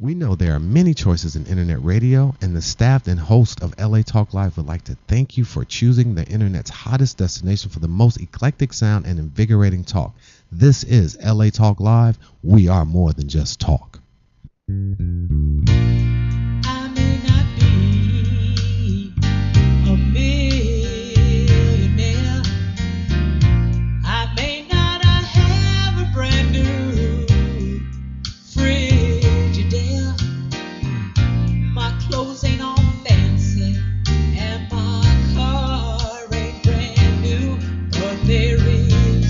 We know there are many choices in internet radio, and the staff and host of LA Talk Live would like to thank you for choosing the internet's hottest destination for the most eclectic sound and invigorating talk. This is LA Talk Live. We are more than just talk. I may not be a millionaire. I may not have a brand new Frigidaire. My clothes ain't all fancy, and my car ain't brand new, but there is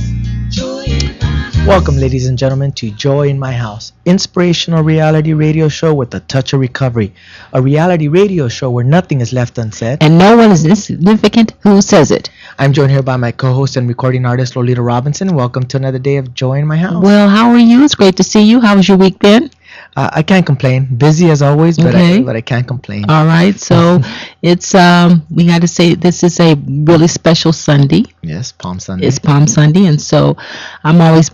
joy in my house. Welcome, ladies and gentlemen, to Joy in My House, inspirational reality radio show with a touch of recovery. A reality radio show where nothing is left unsaid. And no one is insignificant who says it. I'm joined here by my co-host and recording artist, Lolita Robinson. Welcome to another day of Joy in My House. Well, how are you? It's great to see you. How was your week been? I can't complain. Busy as always, but Okay. I can't complain. All right. So it's we got to say this is a really special Sunday. Yes, Palm Sunday. It's Palm Sunday, and so I'm always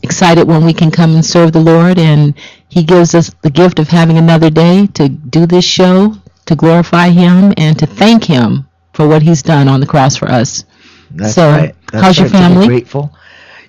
excited when we can come and serve the Lord, and He gives us the gift of having another day to do this show, to glorify Him, and to thank Him for what He's done on the cross for us. That's so, right. That's how's your right, to be family? grateful.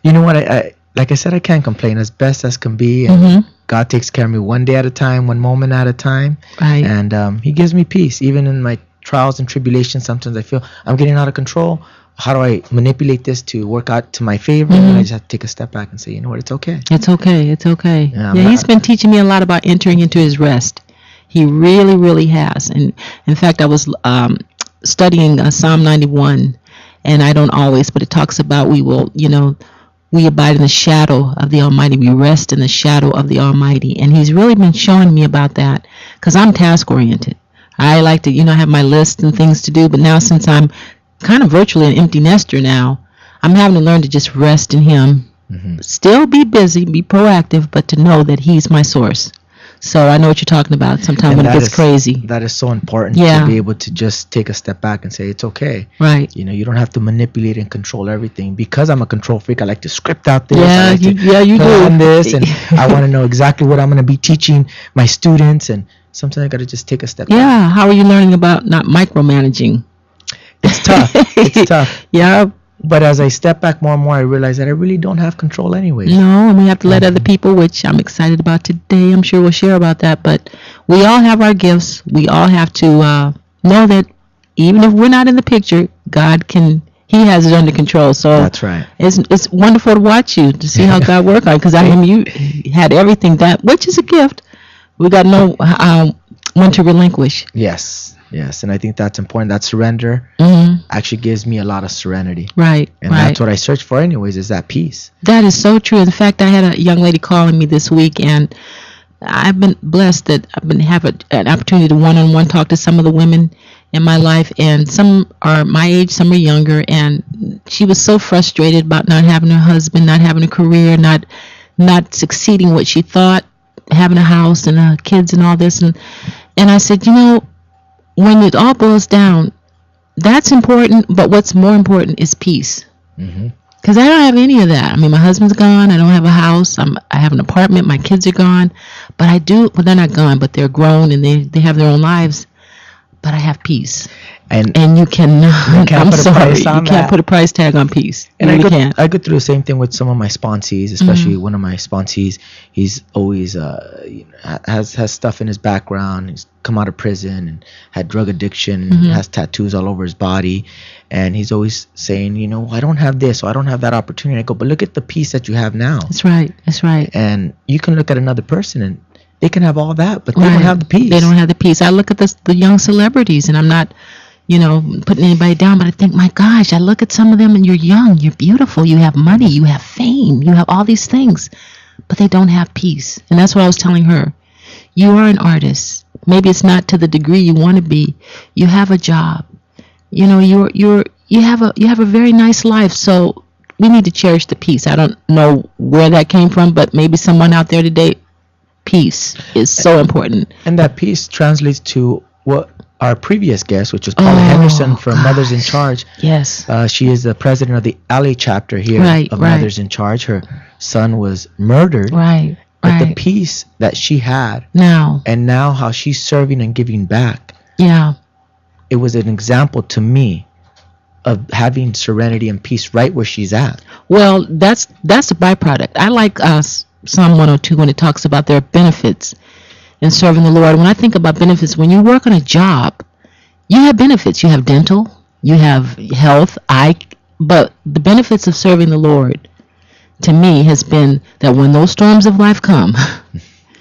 You know what? I like I said, I can't complain, as best as can be. And Mhm. God takes care of me one day at a time, one moment at a time. Right. And He gives me peace, even in my trials and tribulations. Sometimes I feel I'm getting out of control. How do I manipulate this to work out to my favor? And I just have to take a step back and say, you know what? It's okay. It's okay. It's okay. Yeah, Yeah, I'm He's not- been teaching me a lot about entering into His rest. He really, really has. And in fact, I was studying Psalm 91, and I don't always, but it talks about we abide in the shadow of the Almighty. We rest in the shadow of the Almighty. And He's really been showing me about that because I'm task-oriented. I like to, have my list and things to do, but now since I'm kind of virtually an empty nester now, I'm having to learn to just rest in Him. Still be busy, be proactive, but to know that He's my source. So I know what you're talking about sometimes when it that gets crazy. That is so important Yeah. to be able to just take a step back and say, it's okay. Right. You don't have to manipulate and control everything. Because I'm a control freak, I like to script out this. Yeah, I like to you plan do. this, and I want to know exactly what I'm going to be teaching my students. And sometimes I got to just take a step back. Yeah. How are you learning about not micromanaging? It's tough. It's tough. Yeah. But as I step back more and more, I realize that I really don't have control anyway. No, and we have to let other people, which I'm excited about today. I'm sure we'll share about that. But we all have our gifts. We all have to know that even if we're not in the picture, God can. He has it under control. So That's right. It's wonderful to watch you, to see how God works on it. Because you had everything done, which is a gift. We got to know when to relinquish. Yes. And I think that's important. That surrender actually gives me a lot of serenity. Right. And right. that's what I search for anyways, is that peace. That is so true. In fact, I had a young lady calling me this week, and I've been blessed that I've been having an opportunity to one-on-one talk to some of the women in my life, and some are my age, some are younger, and she was so frustrated about not having a husband, not having a career, not succeeding what she thought, having a house and kids and all this, and I said, when it all boils down, that's important, but what's more important is peace. Because I don't have any of that. I mean, my husband's gone. I don't have a house. I have an apartment. My kids are gone. But I do, well, they're not gone, but they're grown and they have their own lives. But I have peace. And you cannot, can't I'm put a sorry, price you on can't that. put a price tag on peace. And You really can't. I go through the same thing with some of my sponsees, especially one of my sponsees. He's always has stuff in his background. He's come out of prison and had drug addiction, and has tattoos all over his body. And he's always saying, I don't have this, or I don't have that opportunity. I go, but look at the peace that you have now. That's right. That's right. And you can look at another person and they can have all that, but they Right. don't have the peace. They don't have the peace. I look at the young celebrities, and I'm not, putting anybody down, but I think, my gosh, I look at some of them, and you're young, you're beautiful, you have money, you have fame, you have all these things, but they don't have peace. And that's what I was telling her. You are an artist. Maybe it's not to the degree you want to be. You have a job. You have a very nice life. So we need to cherish the peace. I don't know where that came from, but maybe someone out there today, peace is so important. And that peace translates to what our previous guest, which was Paula Henderson from Mothers in Charge. Yes. She is the president of the LA chapter here Right, of right. Mothers in Charge. Her son was murdered. Right. But the Right. peace that she had, Now. and now how she's serving and giving back, Yeah. it was an example to me of having serenity and peace right where she's at. Well, that's a byproduct. I like Psalm 102 when it talks about there are benefits in serving the Lord. When I think about benefits, when you work on a job, you have benefits. You have dental, you have health, but the benefits of serving the Lord to me has been that when those storms of life come,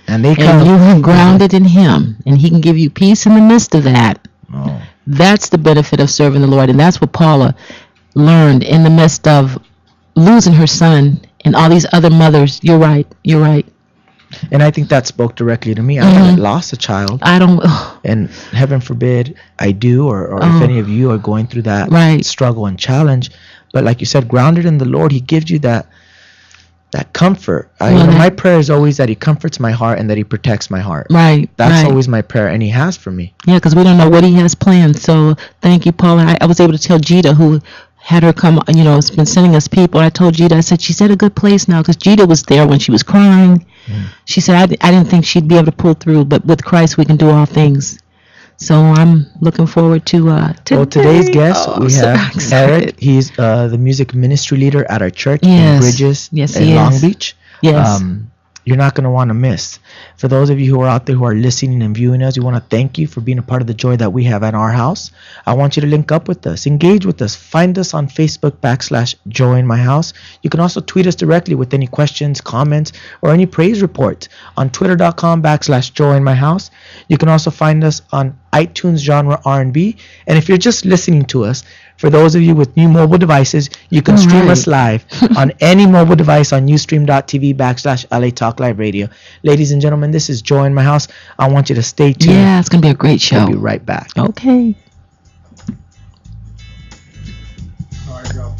And they and come. you are grounded in Him, and He can give you peace in the midst of that. Oh. That's the benefit of serving the Lord, and that's what Paula learned in the midst of losing her son and all these other mothers. You're right. You're right. And I think that spoke directly to me. I Mhm. haven't lost a child, I don't. and heaven forbid I do, or if Oh. any of you are going through that Right. struggle and challenge. But like you said, grounded in the Lord, He gives you that comfort. My prayer is always that He comforts my heart and that He protects my heart. Right. That's right. always my prayer, and He has for me. Yeah, because we don't know what He has planned. So thank you, Paula. I was able to tell Jita, who had her come, has been sending us people. I told Jita, I said, she's at a good place now, because Jita was there when she was crying. She said, I didn't think she'd be able to pull through, but with Christ we can do all things. So I'm looking forward to Well, today's guest, Oh, we I'm so have excited. Eric. He's the music ministry leader at our church in Yes. Bridges Yes, in he Long is. Beach. Yes. You're not going to want to miss. For those of you who are out there who are listening and viewing us, we want to thank you for being a part of the joy that we have at our house. I want you to link up with us, engage with us, find us on Facebook /Joy in My House. You can also tweet us directly with any questions, comments, or any praise reports on Twitter.com /Joy in My House. You can also find us on iTunes genre R&B. And if you're just listening to us, for those of you with new mobile devices, you can stream us live on any mobile device on ustream.tv /LA Talk Live Radio. Ladies and gentlemen, this is Joy in My House. I want you to stay tuned. Yeah, it's going to be a great show. We'll be right back. Okay. All right, go.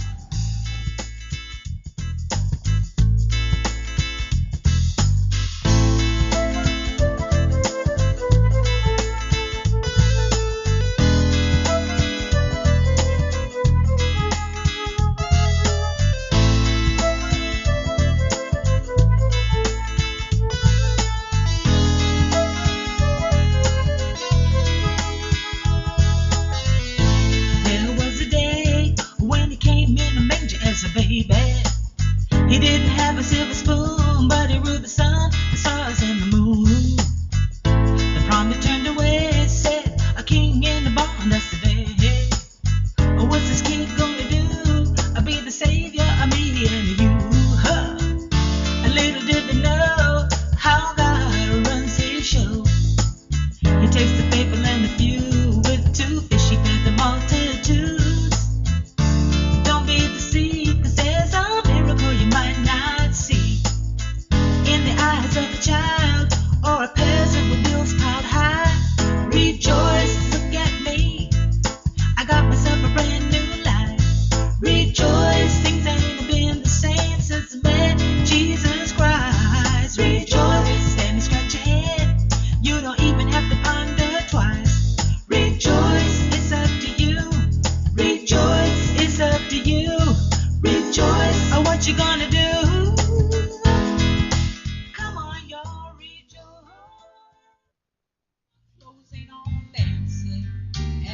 There was a day when he came in a manger as a baby. He didn't have a silver spoon, but he ruled the sun, the stars, and the moon. The prophet turned away, said, "A king in the barn, that's the day. What's this king gonna do? I'll be the savior of me and you." Huh. Little did they know how God runs his show. He takes the faithful and the few with 2 fish, he fed the multitudes. Don't be deceived, 'cause there's a miracle you might not see in the eyes of a child or a peasant with bills piled high. Rejoice, look at me, I got myself a brand new life. Rejoice, things ain't been the same since I met Jesus Christ. Rejoice, stand and scratch your head, you don't even have to ponder twice. Rejoice, it's up to you. Rejoice, it's up to you. Rejoice, oh, what you gonna do? Come on, y'all, rejoice. Clothes ain't all fancy,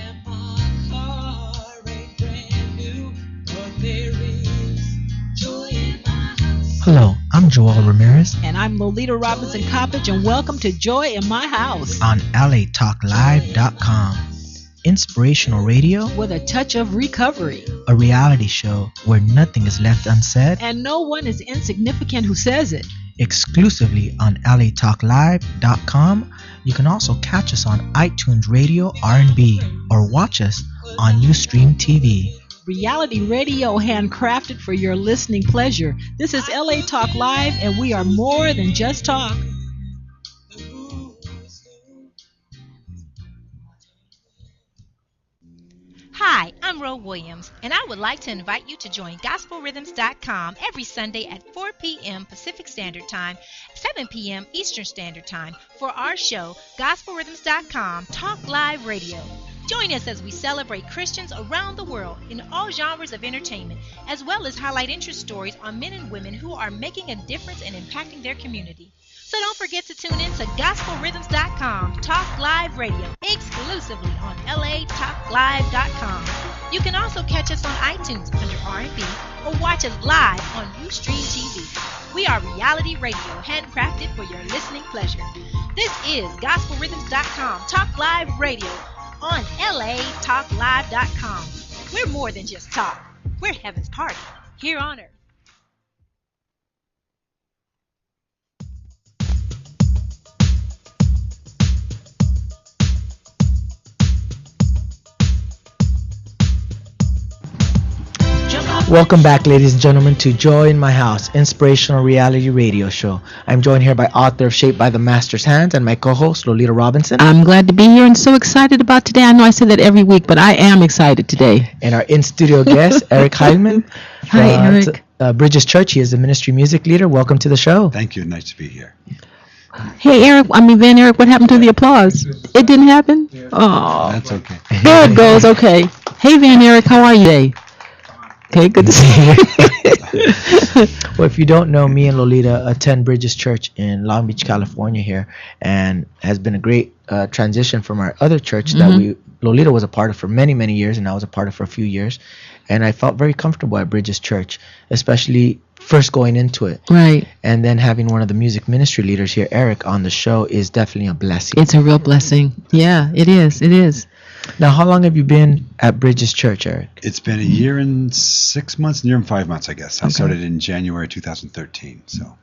and my car ain't brand new, but there is joy in my house. Hello, I'm Joel Ramirez And I'm Lolita Robinson Coppage, and welcome to Joy in My House on LATalkLive.com. Inspirational radio, with a touch of recovery. a reality show where nothing is left unsaid, And no one is insignificant who says it. exclusively on LATalkLive.com. You can also catch us on iTunes Radio R&B or watch us on Ustream TV. Reality radio handcrafted for your listening pleasure. This is LA Talk Live, and we are more than just talk. Hi, I'm Ro Williams, and I would like to invite you to join GospelRhythms.com every Sunday at 4 p.m. Pacific Standard Time, 7 p.m. Eastern Standard Time for our show, GospelRhythms.com Talk Live Radio. Join us as we celebrate Christians around the world in all genres of entertainment, as well as highlight interest stories on men and women who are making a difference and impacting their community. So don't forget to tune in to gospelrhythms.com, Talk Live Radio, exclusively on latalklive.com. You can also catch us on iTunes under R&B or watch us live on Ustream TV. We are reality radio, handcrafted for your listening pleasure. This is gospelrhythms.com, Talk Live Radio on latalklive.com. We're more than just talk. We're heaven's party here on earth. Welcome back, ladies and gentlemen, to Joy in My House, inspirational reality radio show. I'm joined here by author of Shaped by the Master's Hands and my co-host, Lolita Robinson. I'm glad to be here and so excited about today. I know I say that every week, but I am excited today. And our in-studio guest, Eric Heilman. Hi, Eric. Bridges Church. He is the ministry music leader. Welcome to the show. Thank you. Nice to be here. Hey, Van Eric, what happened to the applause? It didn't happen? Oh, That's okay. there it goes. Okay. Hey, Van Eric, how are you today? Okay, good to see you. Well, if you don't know, me and Lolita attend Bridges Church in Long Beach, California here, and has been a great transition from our other church that Lolita was a part of for many, many years, and I was a part of for a few years. And I felt very comfortable at Bridges Church, especially first going into it. Right. And then having one of the music ministry leaders here, Eric, on the show is definitely a blessing. It's a real blessing. Yeah, it is. It is. Now, how long have you been at Bridges Church, Eric? It's been a year and 6 months, a year and 5 months, I guess. I started in January 2013. So,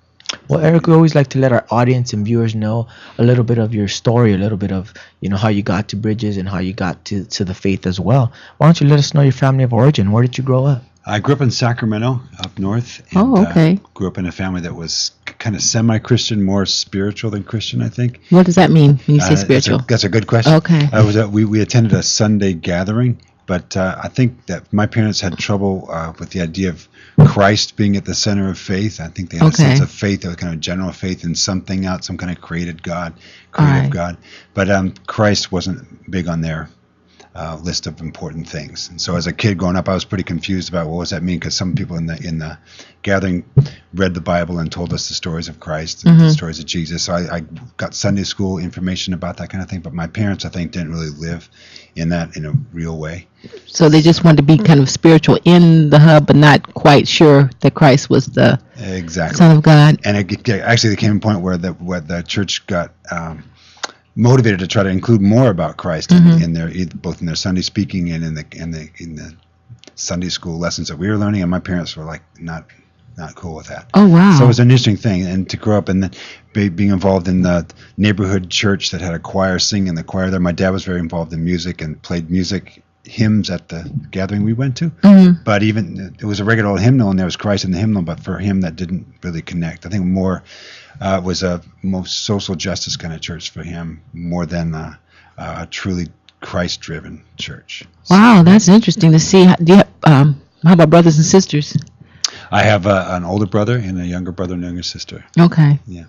well, Eric, we always like to let our audience and viewers know a little bit of your story, a little bit of, how you got to Bridges and how you got to the faith as well. Why don't you let us know your family of origin? Where did you grow up? I grew up in Sacramento, up north. And, grew up in a family that was kind of semi-Christian, more spiritual than Christian, I think. What does that mean when you say spiritual? That's a good question. Okay. We attended a Sunday gathering, but I think that my parents had trouble with the idea of Christ being at the center of faith. I think they had a sense of faith, that was kind of general faith in something out, some kind of creative God. But Christ wasn't big on their list of important things. And so as a kid growing up, I was pretty confused about what does that mean, because some people in the gathering read the Bible and told us the stories of Christ and the stories of Jesus. So I got Sunday school information about that kind of thing, but my parents, I think, didn't really live in that in a real way. So they just wanted to be kind of spiritual in the hub, but not quite sure that Christ was the Son of God. And actually there came a point where the church got motivated to try to include more about Christ in their, both in their Sunday speaking and in the Sunday school lessons that we were learning, and my parents were like not cool with that. Oh wow! So it was an interesting thing, and to grow up and then being involved in the neighborhood church that had a choir, singing in the choir there. My dad was very involved in music and played music hymns at the gathering we went to. But even it was a regular old hymnal, and there was Christ in the hymnal, but for him that didn't really connect. I think more. Was a most social justice kind of church for him, more than a truly Christ-driven church. Wow, that's interesting to see. How about brothers and sisters? I have an older brother and a younger brother and younger sister. Okay. Yeah.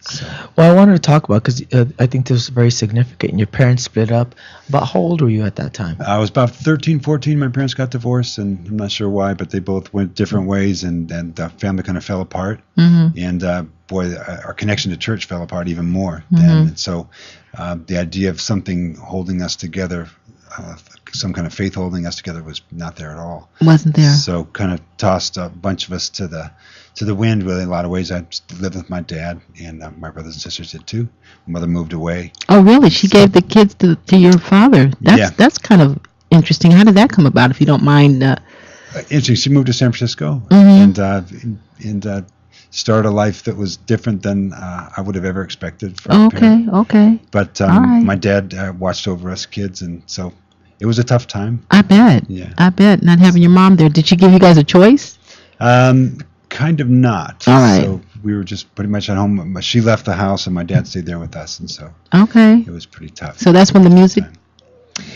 So. Well, I wanted to talk about, because I think this was very significant. Your parents split up. About how old were you at that time? I was about 13, 14. My parents got divorced, and I'm not sure why, but they both went different ways, and the family kind of fell apart. And our connection to church fell apart even more then. And so the idea of something holding us together, some kind of faith holding us together, was not there at all. Wasn't there. So kind of tossed a bunch of us to the wind, really, in a lot of ways. I lived with my dad, and my brothers and sisters did too. My mother moved away. Oh, really? She gave the kids to your father. That's kind of interesting. How did that come about, if you don't mind? Interesting. She moved to San Francisco and started a life that was different than I would have ever expected. Okay. But my dad watched over us kids, and so it was a tough time. I bet. Yeah. I bet, not having your mom there. Did she give you guys a choice? Kind of not. All right. So we were just pretty much at home. She left the house, and my dad stayed there with us, and so it was pretty tough. So that's when the music.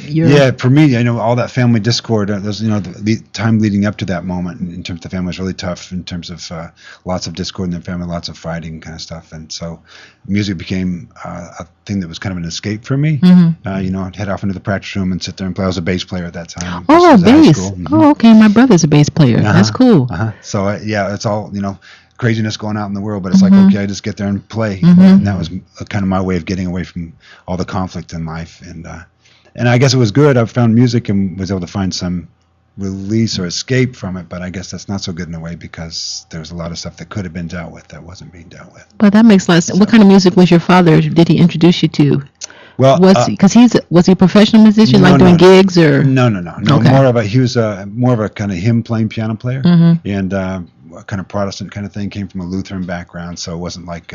Yeah, for me, all that family discord. Those, the time leading up to that moment in terms of the family was really tough. In terms of lots of discord in their family, lots of fighting, kind of stuff, and so music became a thing that was kind of an escape for me. I'd head off into the practice room and sit there and play. I was a bass player at that time. Oh, bass. Oh, okay. My brother's a bass player. That's cool. So it's all craziness going out in the world, but it's like, okay, I just get there and play. And that was kind of my way of getting away from all the conflict in life. And I guess it was good. I found music and was able to find some release or escape from it, but I guess that's not so good in a way because there was a lot of stuff that could have been dealt with that wasn't being dealt with. Well, that makes sense. What kind of music was your father? Did he introduce you to? Well, was he a professional musician, doing gigs or? No. Okay. He was more of a kind of hymn playing piano player, and kind of Protestant kind of thing. Came from a Lutheran background, so it wasn't like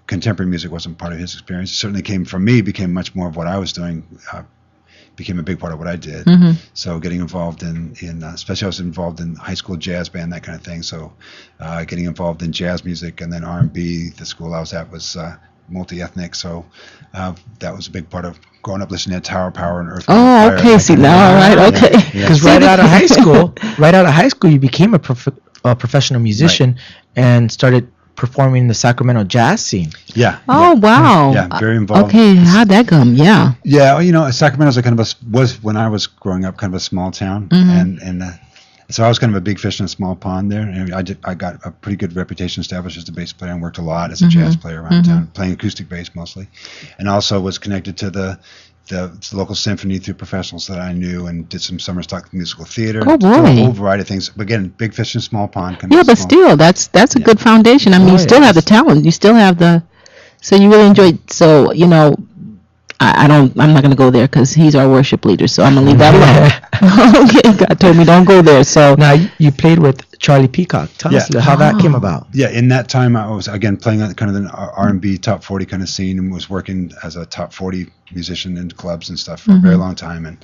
contemporary music wasn't part of his experience. It certainly came from me. Became much more of what I was doing. Became a big part of what I did. So getting involved in especially I was involved in high school jazz band, that kind of thing. So getting involved in jazz music and then R&B. The school I was at was multi-ethnic, so that was a big part of growing up listening to Tower Power and Earth. Oh, okay. See now, all right, okay. Because right out of high school, you became a professional musician and started performing in the Sacramento jazz scene. Yeah. Oh, wow. Yeah, very involved. Okay, how'd that come? Yeah. Yeah, Sacramento's was when I was growing up kind of a small town, and so I was kind of a big fish in a small pond there, and I got a pretty good reputation established as a bass player and worked a lot as a jazz player around town, playing acoustic bass mostly, and also was connected to the local symphony through professionals that I knew, and did some summer stock musical theater. Oh, boy. A whole variety of things. But again, big fish in a small pond. Still, that's a good foundation. I mean, you still have the talent. You still have so you really enjoyed. So I'm not going to go there because he's our worship leader. So I'm going to leave that alone. Okay, God told me don't go there. So now you played with Charlie Peacock. Tell us how that came about. Yeah, in that time I was again playing on kind of the R&B top 40 kind of scene, and was working as a top 40 musician in clubs and stuff for a very long time,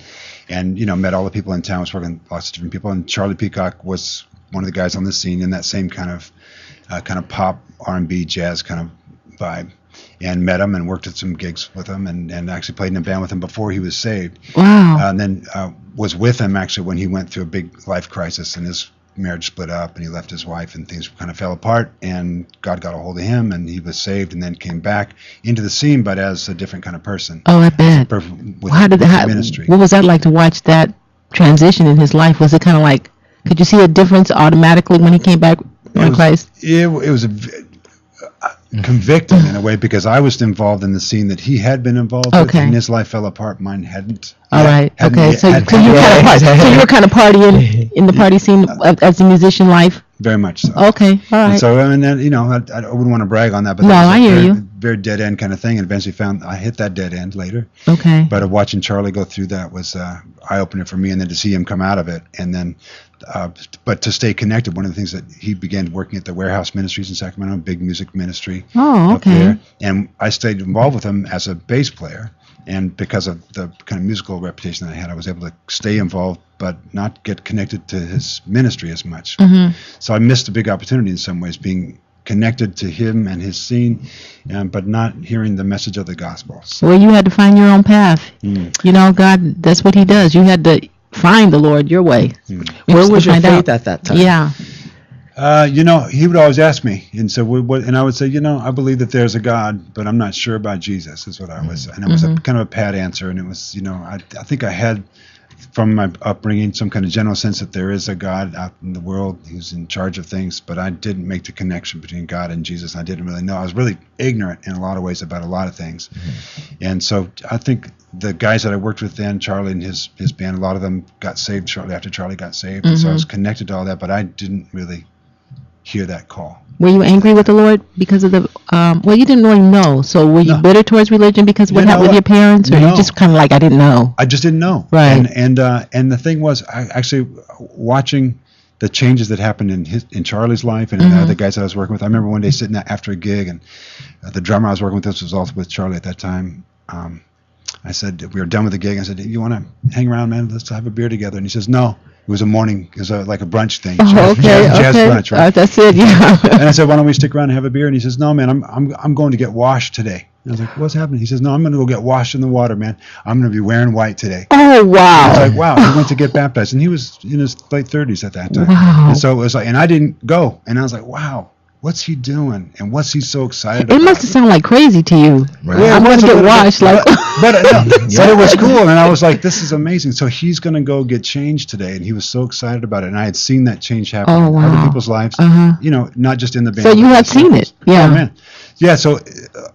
and met all the people in town. Was working with lots of different people, and Charlie Peacock was one of the guys on the scene in that same kind of pop R&B jazz kind of vibe. And met him and worked at some gigs with him, and actually played in a band with him before he was saved. Wow. And then was with him actually when he went through a big life crisis and his marriage split up and he left his wife and things kind of fell apart, and God got a hold of him and he was saved and then came back into the scene, but as a different kind of person. Oh, I bet. Ministry. What was that like to watch that transition in his life? Was it kind of like, could you see a difference automatically when he came back in Christ? It was convicting in a way, because I was involved in the scene that he had been involved with, and his life fell apart. Mine hadn't. All right. Okay. So you were kind of partying in the party scene as a musician life. Very much so. Okay. All right. And so I wouldn't want to brag on that, but I hear you. Very dead end kind of thing, and eventually found I hit that dead end later. Okay. But watching Charlie go through that was eye opener for me, and then to see him come out of it, and then. But to stay connected, one of the things that he began working at the Warehouse Ministries in Sacramento, big music ministry up there, and I stayed involved with him as a bass player, and because of the kind of musical reputation that I had, I was able to stay involved but not get connected to his ministry as much. So I missed a big opportunity in some ways, being connected to him and his scene, but not hearing the message of the gospel. So. Well, you had to find your own path. God, that's what he does. You had to find the Lord your way. Where was your faith at that time? Yeah. He would always ask me, and so and I would say, I believe that there's a God, but I'm not sure about Jesus. Is what I was, and it was a kind of a pat answer, and it was, I think I had from my upbringing some kind of general sense that there is a God out in the world who's in charge of things, but I didn't make the connection between God and Jesus. I didn't really know. I was really ignorant in a lot of ways about a lot of things, and so I think the guys that I worked with then, Charlie and his band, a lot of them got saved shortly after Charlie got saved, and so I was connected to all that, but I didn't really hear that call. Were you angry with the Lord because of the, you didn't really know, so were you bitter towards religion because of what happened with your parents, or you just kind of like, I didn't know? I just didn't know. Right. And the thing was, I actually, watching the changes that happened in Charlie's life and in the other guys that I was working with, I remember one day sitting after a gig, and the drummer I was working with, this was also with Charlie at that time, I said, we were done with the gig, I said, you want to hang around, man, let's have a beer together, and he says, no. It was a morning, it was like a brunch thing. Jazz brunch, right? That's it, yeah. And I said, why don't we stick around and have a beer? And he says, no, man, I'm going to get washed today. And I was like, what's happening? He says, no, I'm going to go get washed in the water, man. I'm going to be wearing white today. Oh, wow. I was like, wow. He went to get baptized, and he was in his late 30s at that time. Wow. And so it was like, and I didn't go. And I was like, wow. what's he doing? And what's he so excited It about? must have sounded like crazy to you. Right. I'm going to get washed. Like, but it was cool. And I was like, this is amazing. So he's going to go get changed today. And he was so excited about it. And I had seen that change happen in other people's lives, not just in the band. So you had seen it. Yeah. Oh, man. Yeah. So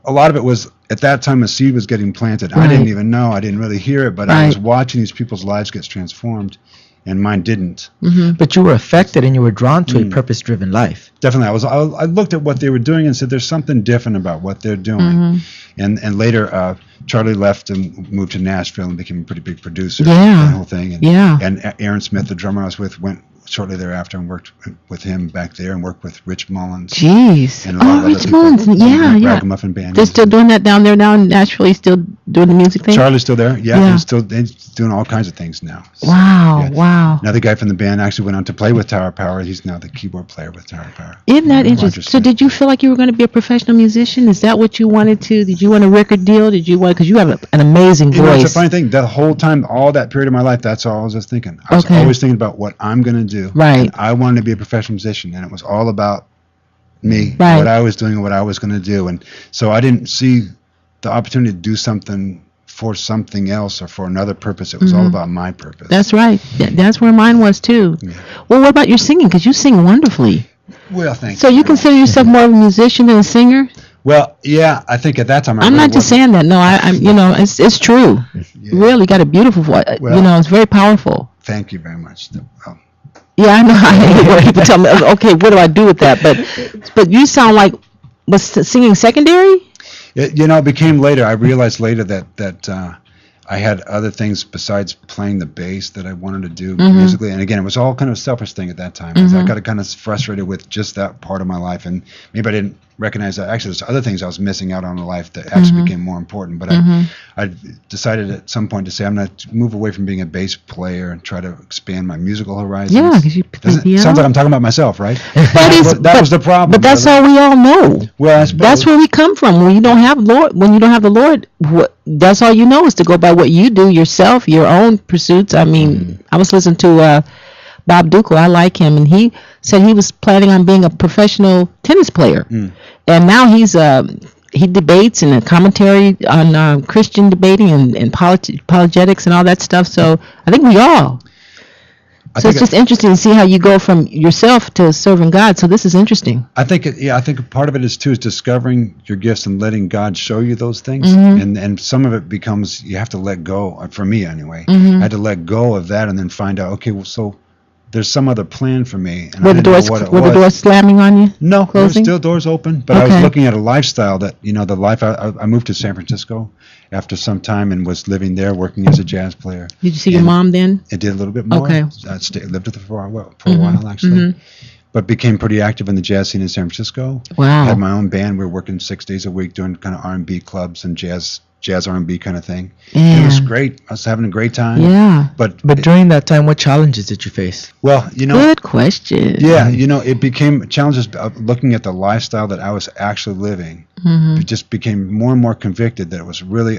a lot of it was at that time a seed was getting planted. Right. I didn't even know. I didn't really hear it, but I was watching these people's lives get transformed. And mine didn't. But you were affected and you were drawn to a purpose-driven life. Definitely. I looked at what they were doing and said, there's something different about what they're doing. And later, Charlie left and moved to Nashville and became a pretty big producer. Yeah. The whole thing. And Aaron Smith, the drummer I was with, went shortly thereafter and worked with him back there and worked with Rich Mullins. Jeez. And a lot of Rich other people. Mullins. Yeah. Ragamuffin Band. They're still doing that down there now in Nashville. He's still doing the music thing? Charlie's still there. Yeah. He's doing all kinds of things now. So, Wow. Another guy from the band actually went on to play with Tower Power. He's now the keyboard player with Tower Power. Isn't that interesting? So did you feel like you were going to be a professional musician? Is that what you wanted to? Did you want a record deal? Did you want, because you have an amazing voice. It's a funny thing. The whole time, all that period of my life, that's all I was just thinking. I was always thinking about what I'm going to do. Right. And I wanted to be a professional musician, and it was all about me, what I was doing, and what I was going to do. And so I didn't see the opportunity to do something for something else or for another purpose. It was all about my purpose. That's right. That's where mine was too. Yeah. Well, what about your singing? Because you sing wonderfully. Well, thank you. So you consider yourself more of a musician than a singer? Well, yeah, I think at that time I'm not just saying that. No, I'm. It's true. Yeah. You really got a beautiful voice. Well, it's very powerful. Thank you very much. Yeah, I know. I hate when people tell me, okay, what do I do with that? But you sound like, was singing secondary? It became later. I realized later that I had other things besides playing the bass that I wanted to do musically. And again, it was all kind of a selfish thing at that time. I got kind of frustrated with just that part of my life. And maybe I didn't recognize that actually there's other things I was missing out on in life that actually became more important. But I decided at some point to say I'm going to move away from being a bass player and try to expand my musical horizons. Yeah, because you sounds like I'm talking about myself, right? That was the problem. But that's all we all know. Well, I suppose that's where we come from. When you don't have the Lord, that's all you know is to go by what you do yourself, your own pursuits. I mean, I was listening to Bob Dukel. I like him, and he said he was planning on being a professional tennis player, and now he debates and a commentary on Christian debating and apologetics and all that stuff. So I think we all. So it's just interesting to see how you go from yourself to serving God. So this is interesting. I think part of it is discovering your gifts and letting God show you those things. And some of it becomes you have to let go. For me, anyway, I had to let go of that and then find out. Okay, well, so there's some other plan for me. And were the doors slamming on you? No, there were still doors open. But I was looking at a lifestyle that the life I moved to San Francisco after some time and was living there, working as a jazz player. Did you see your mom then? I did a little bit more. Okay. I lived with her for a while actually. But became pretty active in the jazz scene in San Francisco. Wow. Had my own band. We were working 6 days a week doing kind of R&B clubs and jazz R&B kind of thing. And it was great. I was having a great time. Yeah. But during that time, what challenges did you face? Well, Good question. Yeah, it became challenges of looking at the lifestyle that I was actually living. It just became more and more convicted that it was really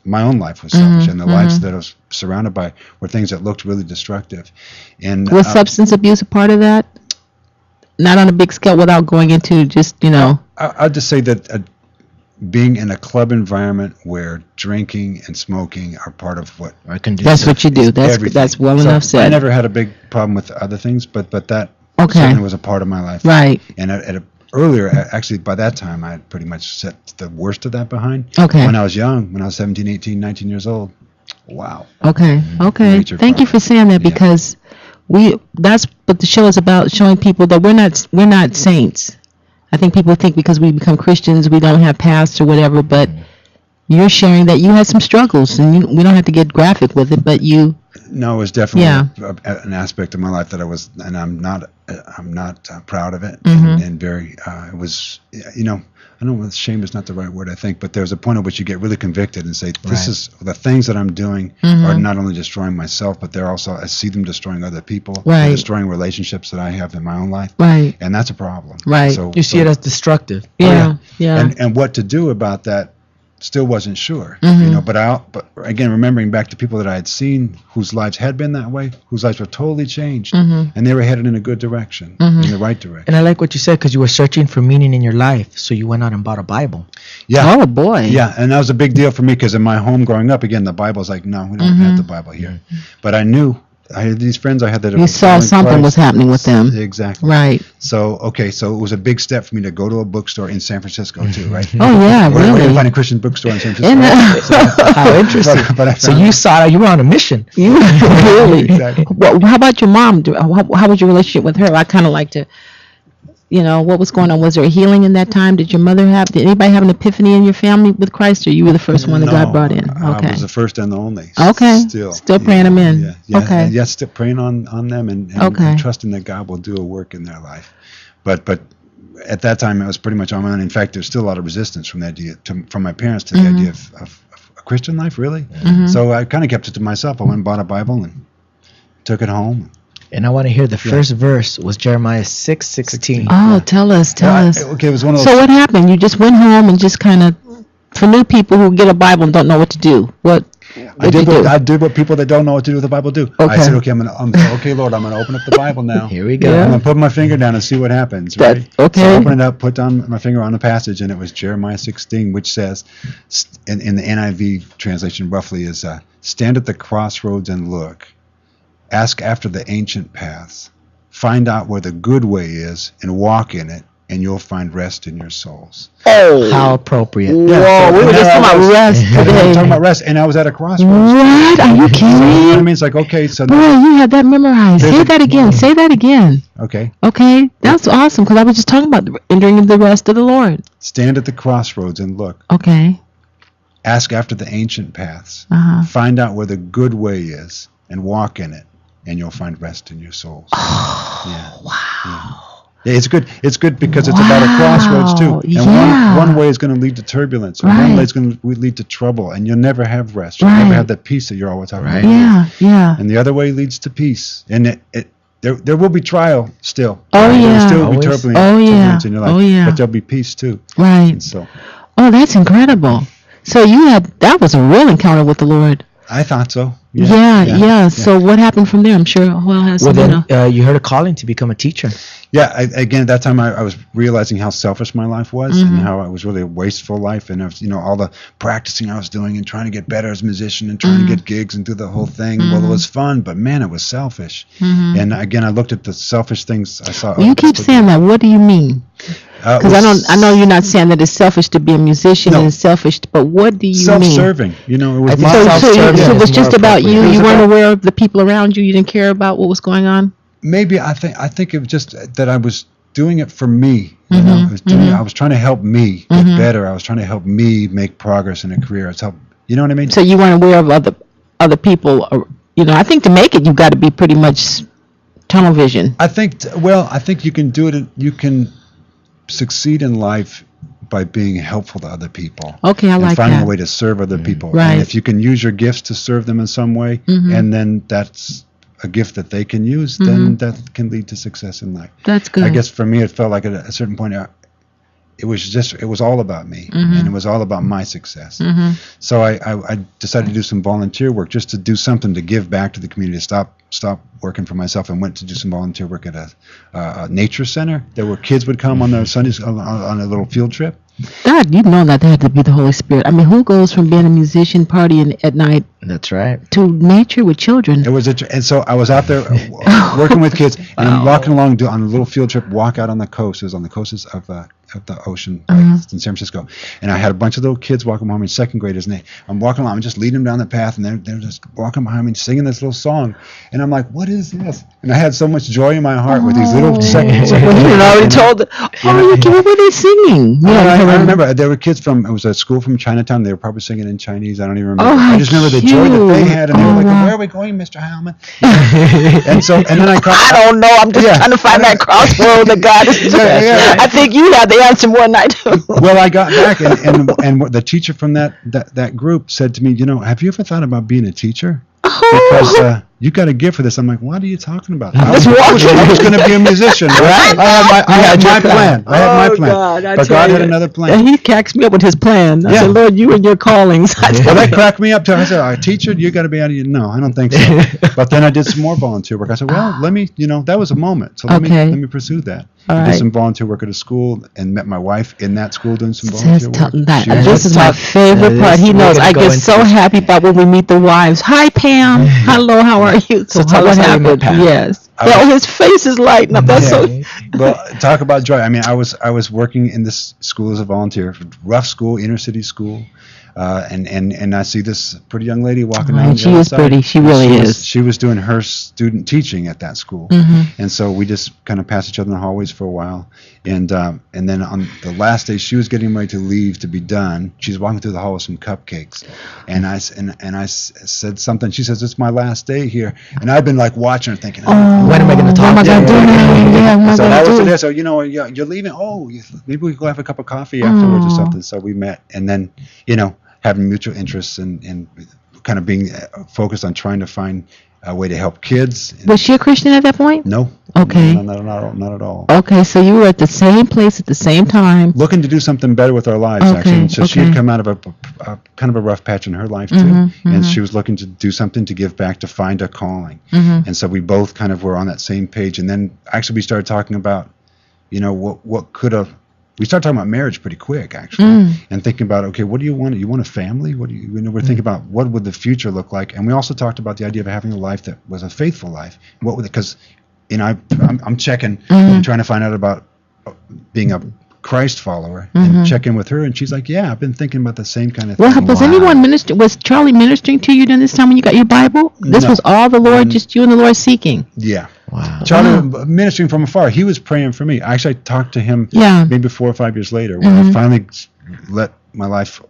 my own life was selfish, and the lives that I was surrounded by were things that looked really destructive. And was substance abuse a part of that? Not on a big scale without going into just, I'd just say that being in a club environment where drinking and smoking are part of what I can do. That's what you do. That's well enough said. I never had a big problem with other things, but that certainly was a part of my life. Right. And earlier, actually, by that time, I had pretty much set the worst of that behind. Okay. When I was young, when I was 17, 18, 19 years old. Wow. Okay. Thank you for saying that because that's what the show is about, showing people that we're not saints. I think people think because we become Christians we don't have pasts or whatever, but you're sharing that you had some struggles, and we don't have to get graphic with it, but you. No, it was definitely an aspect of my life that I'm not proud of it, and very. It was, I don't know. Shame is not the right word, I think, but there's a point at which you get really convicted and say, "This is the things that I'm doing are not only destroying myself, but they're also I see them destroying other people, destroying relationships that I have in my own life, and that's a problem. Right. So you see it as destructive. Yeah. And what to do about that still wasn't sure, you know. But again, remembering back to people that I had seen whose lives had been that way, whose lives were totally changed, and they were headed in a good direction, in the right direction. And I like what you said, because you were searching for meaning in your life, so you went out and bought a Bible. Yeah. Oh boy. Yeah, and that was a big deal for me, because in my home growing up, again, the Bible's like, no, we don't have the Bible here. But I knew. I had these friends I had that. You saw something was happening with them. Exactly. Right. So it was a big step for me to go to a bookstore in San Francisco too, right? Oh yeah, Where really. you find a Christian bookstore in San Francisco? How interesting. But So you saw it. You were on a mission. You really. Exactly. Well, how about your mom? How was your relationship with her? I kind of like to, what was going on? Was there a healing in that time? Did anybody have an epiphany in your family with Christ, or you were the first one that God brought in? Okay. I was the first and the only. Okay. Still praying them in. Yeah. Okay. And yes, still praying on them and trusting that God will do a work in their life. But at that time, it was pretty much on my own. In fact, there's still a lot of resistance from the idea from my parents to the idea of a Christian life, really. So I kind of kept it to myself. I went and bought a Bible and took it home. And I want to hear the first verse was Jeremiah 6:16. Oh, tell us. Okay, it was one of those. So what happened? You just went home and just kind of, for new people who get a Bible and don't know what to do, I did what people that don't know what to do with the Bible do. Okay. I said, okay, Lord, I'm going to open up the Bible now. Here we go. Yeah. I'm going to put my finger down and see what happens. Right? Okay. So I opened it up, put down my finger on the passage, and it was Jeremiah 16, which says, in the NIV translation roughly is, stand at the crossroads and look. Ask after the ancient paths. Find out where the good way is and walk in it, and you'll find rest in your souls. Oh. How appropriate. Whoa, we were just talking about rest today. Talking about rest, and I was at a crossroads. What? Are you kidding So, you know what I me? mean? It's like, okay, so Boy, you had that memorized. Say that again. Say that again. okay. Okay, that's awesome, because I was just talking about entering the rest of the Lord. Stand at the crossroads and look. Okay. Ask after the ancient paths. Uh-huh. Find out where the good way is and walk in it, and you'll find rest in your souls. Wow. Yeah, it's good. It's good because it's about a crossroads too. And one way is going to lead to turbulence, and one way is going to lead to trouble, and you'll never have rest. You'll never have that peace that you're always talking about. Yeah. And the other way leads to peace, and there will be trial still. Oh, There yeah. will still be Always. turbulence in your life. Oh, yeah. But there'll be peace too. Right. And so Oh, that's incredible. So that was a real encounter with the Lord. I thought so. Yeah. So what happened from there? I'm sure Joel has Well, some, then you heard a calling to become a teacher. Yeah, again, at that time, I was realizing how selfish my life was and how it was really a wasteful life. And, all the practicing I was doing and trying to get better as a musician and trying to get gigs and do the whole thing. Well, it was fun, but, man, it was selfish. And, again, I looked at the selfish things I saw. Well, you keep saying that. What do you mean? Because I know you're not saying that it's selfish to be a musician and it's selfish, but what do you mean? Self-serving. It was So it was just about you. You weren't aware of the people around you. You didn't care about what was going on. Maybe I think it was just that I was doing it for me. I was trying to help me get better. I was trying to help me make progress in a career. You know what I mean? So you weren't aware of other people. I think to make it, you've got to be pretty much tunnel vision. I think you can do it. You can succeed in life by being helpful to other people. Okay, I like that. And finding a way to serve other people. Right. And if you can use your gifts to serve them in some way, and then that's a gift that they can use, then that can lead to success in life. That's good. I guess for me, it felt like at a certain point, it was all about me, and it was all about my success. So I decided to do some volunteer work, just to do something to give back to the community, stop working for myself, and went to do some volunteer work at a nature center. There were kids would come on their Sundays on a little field trip. God, you know that had to be the Holy Spirit. I mean, who goes from being a musician partying at night That's right. to nature with children? It was and so I was out there working with kids, and I'm walking along on a little field trip, walk out on the coast. It was on the coast of the ocean in San Francisco, and I had a bunch of little kids walking behind me, second graders, and I'm walking along, I'm just leading them down the path, and they're just walking behind me, singing this little song, and I'm like, what is this? And I had so much joy in my heart with these little second Well, you had already told them. What were they singing? I remember there were kids it was a school from Chinatown. They were probably singing in Chinese. I don't even remember. Oh, how I just remember the joy that they cute. had, and they were like, wow. "Where are we going, Mr. Heilman?" and then I don't know. I'm just trying to find that crossroad that God is. I think you have the answer more than I do. Well, I got back, and what the teacher from that group said to me, have you ever thought about being a teacher? Because you got a gift for this. I'm like, what are you talking about? I I was going to be a musician. Right? I had my plan. I had my plan. God, but God had another plan. And he cracks me up with his plan. I said, Lord, you and your callings. Well, that cracked me up too. I said, teacher, you got to be out of your. No, I don't think so. But then I did some more volunteer work. I said, well, let me, that was a moment. So let me pursue that. I did some volunteer work at a school and met my wife in that school doing some volunteer work. This is my favorite part. He knows. I get so happy about when we meet the wives. Hi, Pam. Hello, how are you? So what happened? Yes. His face is lighting up. That's so. Well, talk about joy. I mean, I was working in this school as a volunteer, rough school, inner city school. And I see this pretty young lady walking down. She is pretty. She really is. She was doing her student teaching at that school, and so we just kind of passed each other in the hallways for a while. And then on the last day, she was getting ready to leave to be done. She's walking through the hall with some cupcakes, and I said something. She says, "It's my last day here," and I've been like watching her, thinking, "When am I going to talk?" So that was it. So you're leaving. Oh, maybe we go have a cup of coffee afterwards or something. So we met, and then having mutual interests and kind of being focused on trying to find a way to help kids. Was she a Christian at that point? No. Okay. No, not at all. Okay, so you were at the same place at the same time. Looking to do something better with our lives, actually. And so she had come out of a kind of a rough patch in her life, too. And she was looking to do something to give back, to find a calling. And so we both kind of were on that same page. And then actually we started talking about, what could have... We started talking about marriage pretty quick, actually, and thinking about, okay, what do you want? You want a family? What do you? We're thinking about what would the future look like, and we also talked about the idea of having a life that was a faithful life. What would? Because, I'm checking, and trying to find out about being a Christ follower, and check in with her, and she's like, yeah, I've been thinking about the same kind of thing. Well, was anyone was Charlie ministering to you during this time when you got your Bible? This was all the Lord, just you and the Lord seeking. Yeah. Wow. Charlie ministering from afar. He was praying for me. Actually, I talked to him maybe 4 or 5 years later when I finally let my life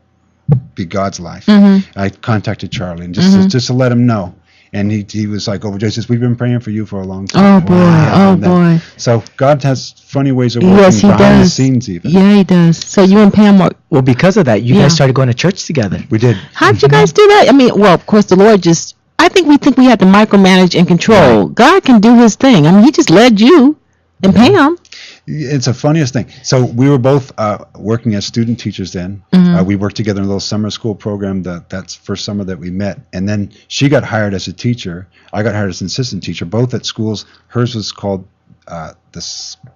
be God's life. I contacted Charlie and just to let him know. And he was like, "Oh, Jesus, we've been praying for you for a long time." Oh boy, boy. So God has funny ways of working behind the scenes, even. Yeah, He does. So you and Pam were. Well, because of that, you guys started going to church together. We did. How did you guys do that? I mean, well, of course, the Lord just. I think we had to micromanage and control. Right. God can do His thing. I mean, He just led you and Pam. It's the funniest thing. So we were both working as student teachers then. We worked together in a little summer school program. That's first summer that we met. And then she got hired as a teacher. I got hired as an assistant teacher, both at schools. Hers was called the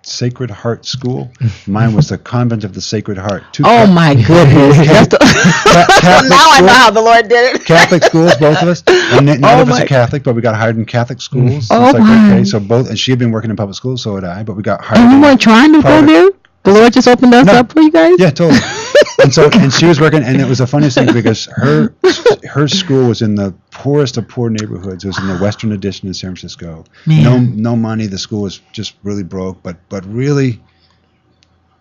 Sacred Heart School. Mine was the Convent of the Sacred Heart. My goodness. Now I know how the Lord did it. Catholic schools, both of us. And none of us are Catholic, but we got hired in Catholic schools. Okay, so both, and she had been working in public schools, so had I, but we got hired. And you weren't trying to go there? The Lord just opened us up for you guys? Yeah, totally. And she was working, and it was the funniest thing because her school was in the poorest of poor neighborhoods. It was in the Western Addition in San Francisco. No money. The school was just really broke, but really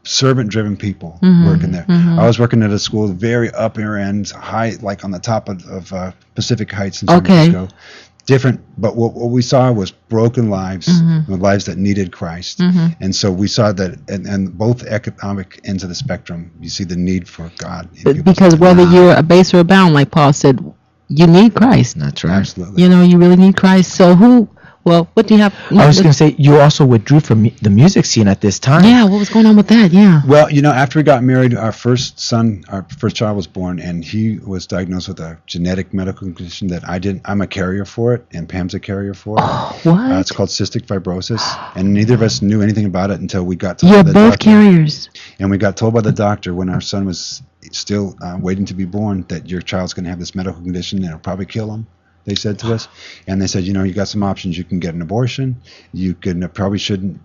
servant-driven people working there. I was working at a school very upper end, high, like on the top of Pacific Heights in San Francisco. Different, but what we saw was broken lives, lives that needed Christ. And so we saw that, and both economic ends of the spectrum, you see the need for God. Because whether you're a base or a bound, like Paul said, you need Christ. That's right. Absolutely. You really need Christ. So what do you have? I was going to say, you also withdrew from the music scene at this time. Yeah, what was going on with that? Yeah. Well, after we got married, our first child was born, and he was diagnosed with a genetic medical condition that I'm a carrier for it, and Pam's a carrier for it. What? It's called cystic fibrosis, and neither of us knew anything about it until we got told by the doctor. You're both carriers. And we got told by the doctor when our son was still waiting to be born that your child's going to have this medical condition and it'll probably kill him. They said to us, and they said, you got some options. You can get an abortion. You probably shouldn't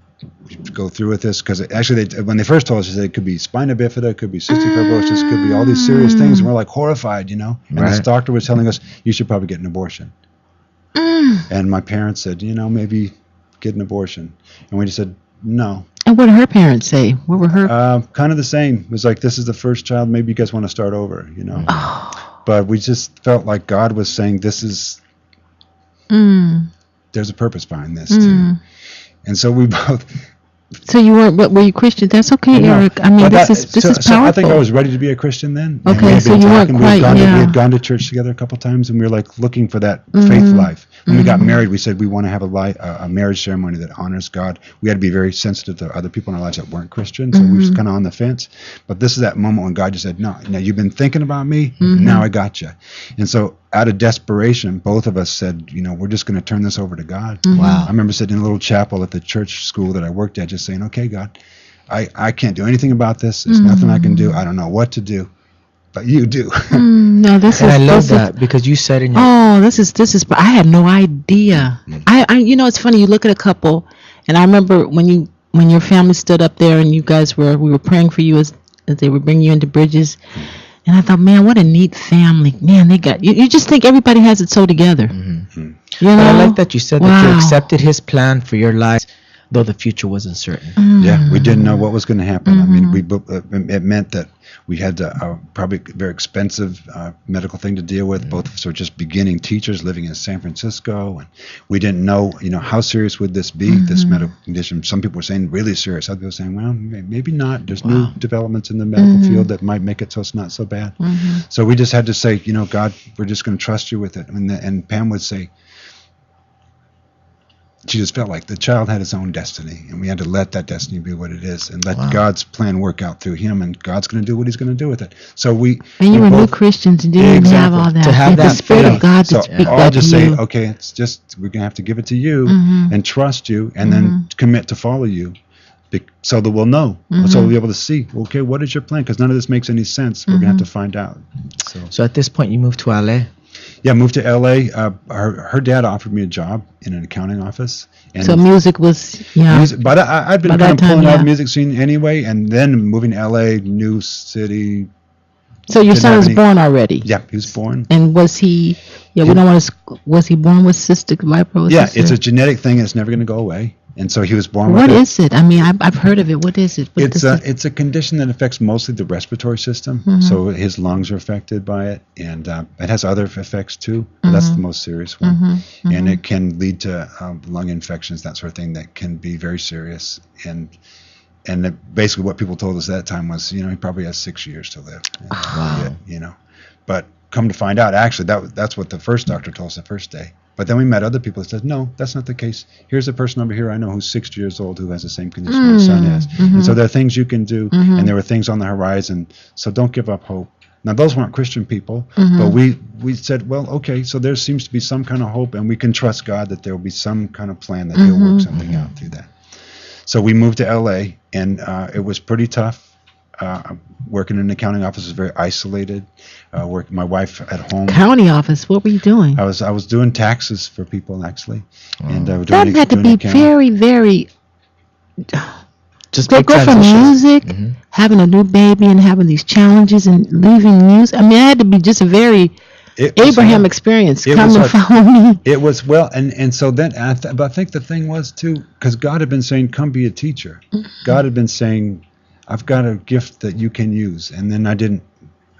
go through with this because actually, when they first told us, they said it could be spina bifida, it could be cystic fibrosis, it could be all these serious things, and we're like horrified, And this doctor was telling us you should probably get an abortion. And my parents said, maybe get an abortion, and we just said no. And what did her parents say? What were her? Kind of the same. It was like, this is the first child. Maybe you guys want to start over, But we just felt like God was saying, this is, there's a purpose behind this too. And so we both, So you weren't, but were you Christian? That's okay, No. Eric. I mean, But this is so powerful. I think I was ready to be a Christian then. And Okay, we had so been you weren't talking. quite, We yeah. had gone to church together a couple times, and we were like looking for that faith life. When we got married, we said we want to have a marriage ceremony that honors God. We had to be very sensitive to other people in our lives that weren't Christian, so we were kind of on the fence. But this is that moment when God just said, "No, now you've been thinking about me. Now I got you." And so, out of desperation, both of us said, we're just going to turn this over to God. Wow. I remember sitting in a little chapel at the church school that I worked at, just saying, "Okay, God, I can't do anything about this. There's nothing I can do. I don't know what to do, but you do." No, this And is. I love this that because you said in your Oh, this is. I had no idea. It's funny. You look at a couple, and I remember when your family stood up there and we were praying for you as they were bringing you into Bridges, and I thought, man, what a neat family. Man, they got you. Just think everybody has it so together. But I like that you said that you accepted His plan for your life, though the future wasn't certain. Yeah, we didn't know what was going to happen. I mean, it meant that we had probably a very expensive medical thing to deal with. Both of us were just beginning teachers living in San Francisco, and we didn't know, how serious would this be, this medical condition. Some people were saying really serious. Other people were saying, well, maybe not. There's new developments in the medical field that might make it so it's not so bad. So we just had to say, God, we're just going to trust you with it. And Pam would say, she just felt like the child had his own destiny, and we had to let that destiny be what it is, and let God's plan work out through him, and God's going to do what He's going to do with it. So and you were new Christians and didn't have all that. To have the that Spirit faith. of God to So speak I'll that just to say, you. okay, it's just we're going to have to give it to you and trust you, and then commit to follow you, so that we'll know, so we'll be able to see. Okay, what is your plan? Because none of this makes any sense. We're going to have to find out. So at this point, you moved to LA. Yeah, moved to LA. Her dad offered me a job in an accounting office. And So music was, but I'd been By kind that of time, pulling out yeah. the music scene anyway, and then moving to LA, new city. So your didn't son have was any- born already. Yeah, he was born. And was he? Yeah, we don't want to. Was he born with cystic fibrosis? Yeah, it's a genetic thing, and it's never going to go away. And so he was born What with it. is it? I mean, I've heard of it. What is it? It's a condition that affects mostly the respiratory system. So his lungs are affected by it, and it has other effects too. But that's the most serious one, and it can lead to lung infections, that sort of thing, that can be very serious. And basically, what people told us at that time was, he probably has 6 years to live. Wow. But come to find out, actually, that's what the first doctor told us the first day. But then we met other people that said, no, that's not the case. Here's a person over here I know who's 60 years old who has the same condition my son has. And so there are things you can do, and there were things on the horizon. So don't give up hope. Now, those weren't Christian people, but we said, well, okay, so there seems to be some kind of hope, and we can trust God that there will be some kind of plan that He'll work something out through that. So we moved to L.A., and it was pretty tough. Working in an accounting office was very isolated. My wife at home. County office. What were you doing? I was doing taxes for people, actually, and That had to be very, very. Just They big go from transition. music, having a new baby, and having these challenges, and leaving music. I mean, it had to be just a very It was Abraham hard. experience. It Come was and hard. follow me. It was, well, and so then, but I think the thing was too, because God had been saying, come be a teacher. God had been saying, I've got a gift that you can use. And then I didn't,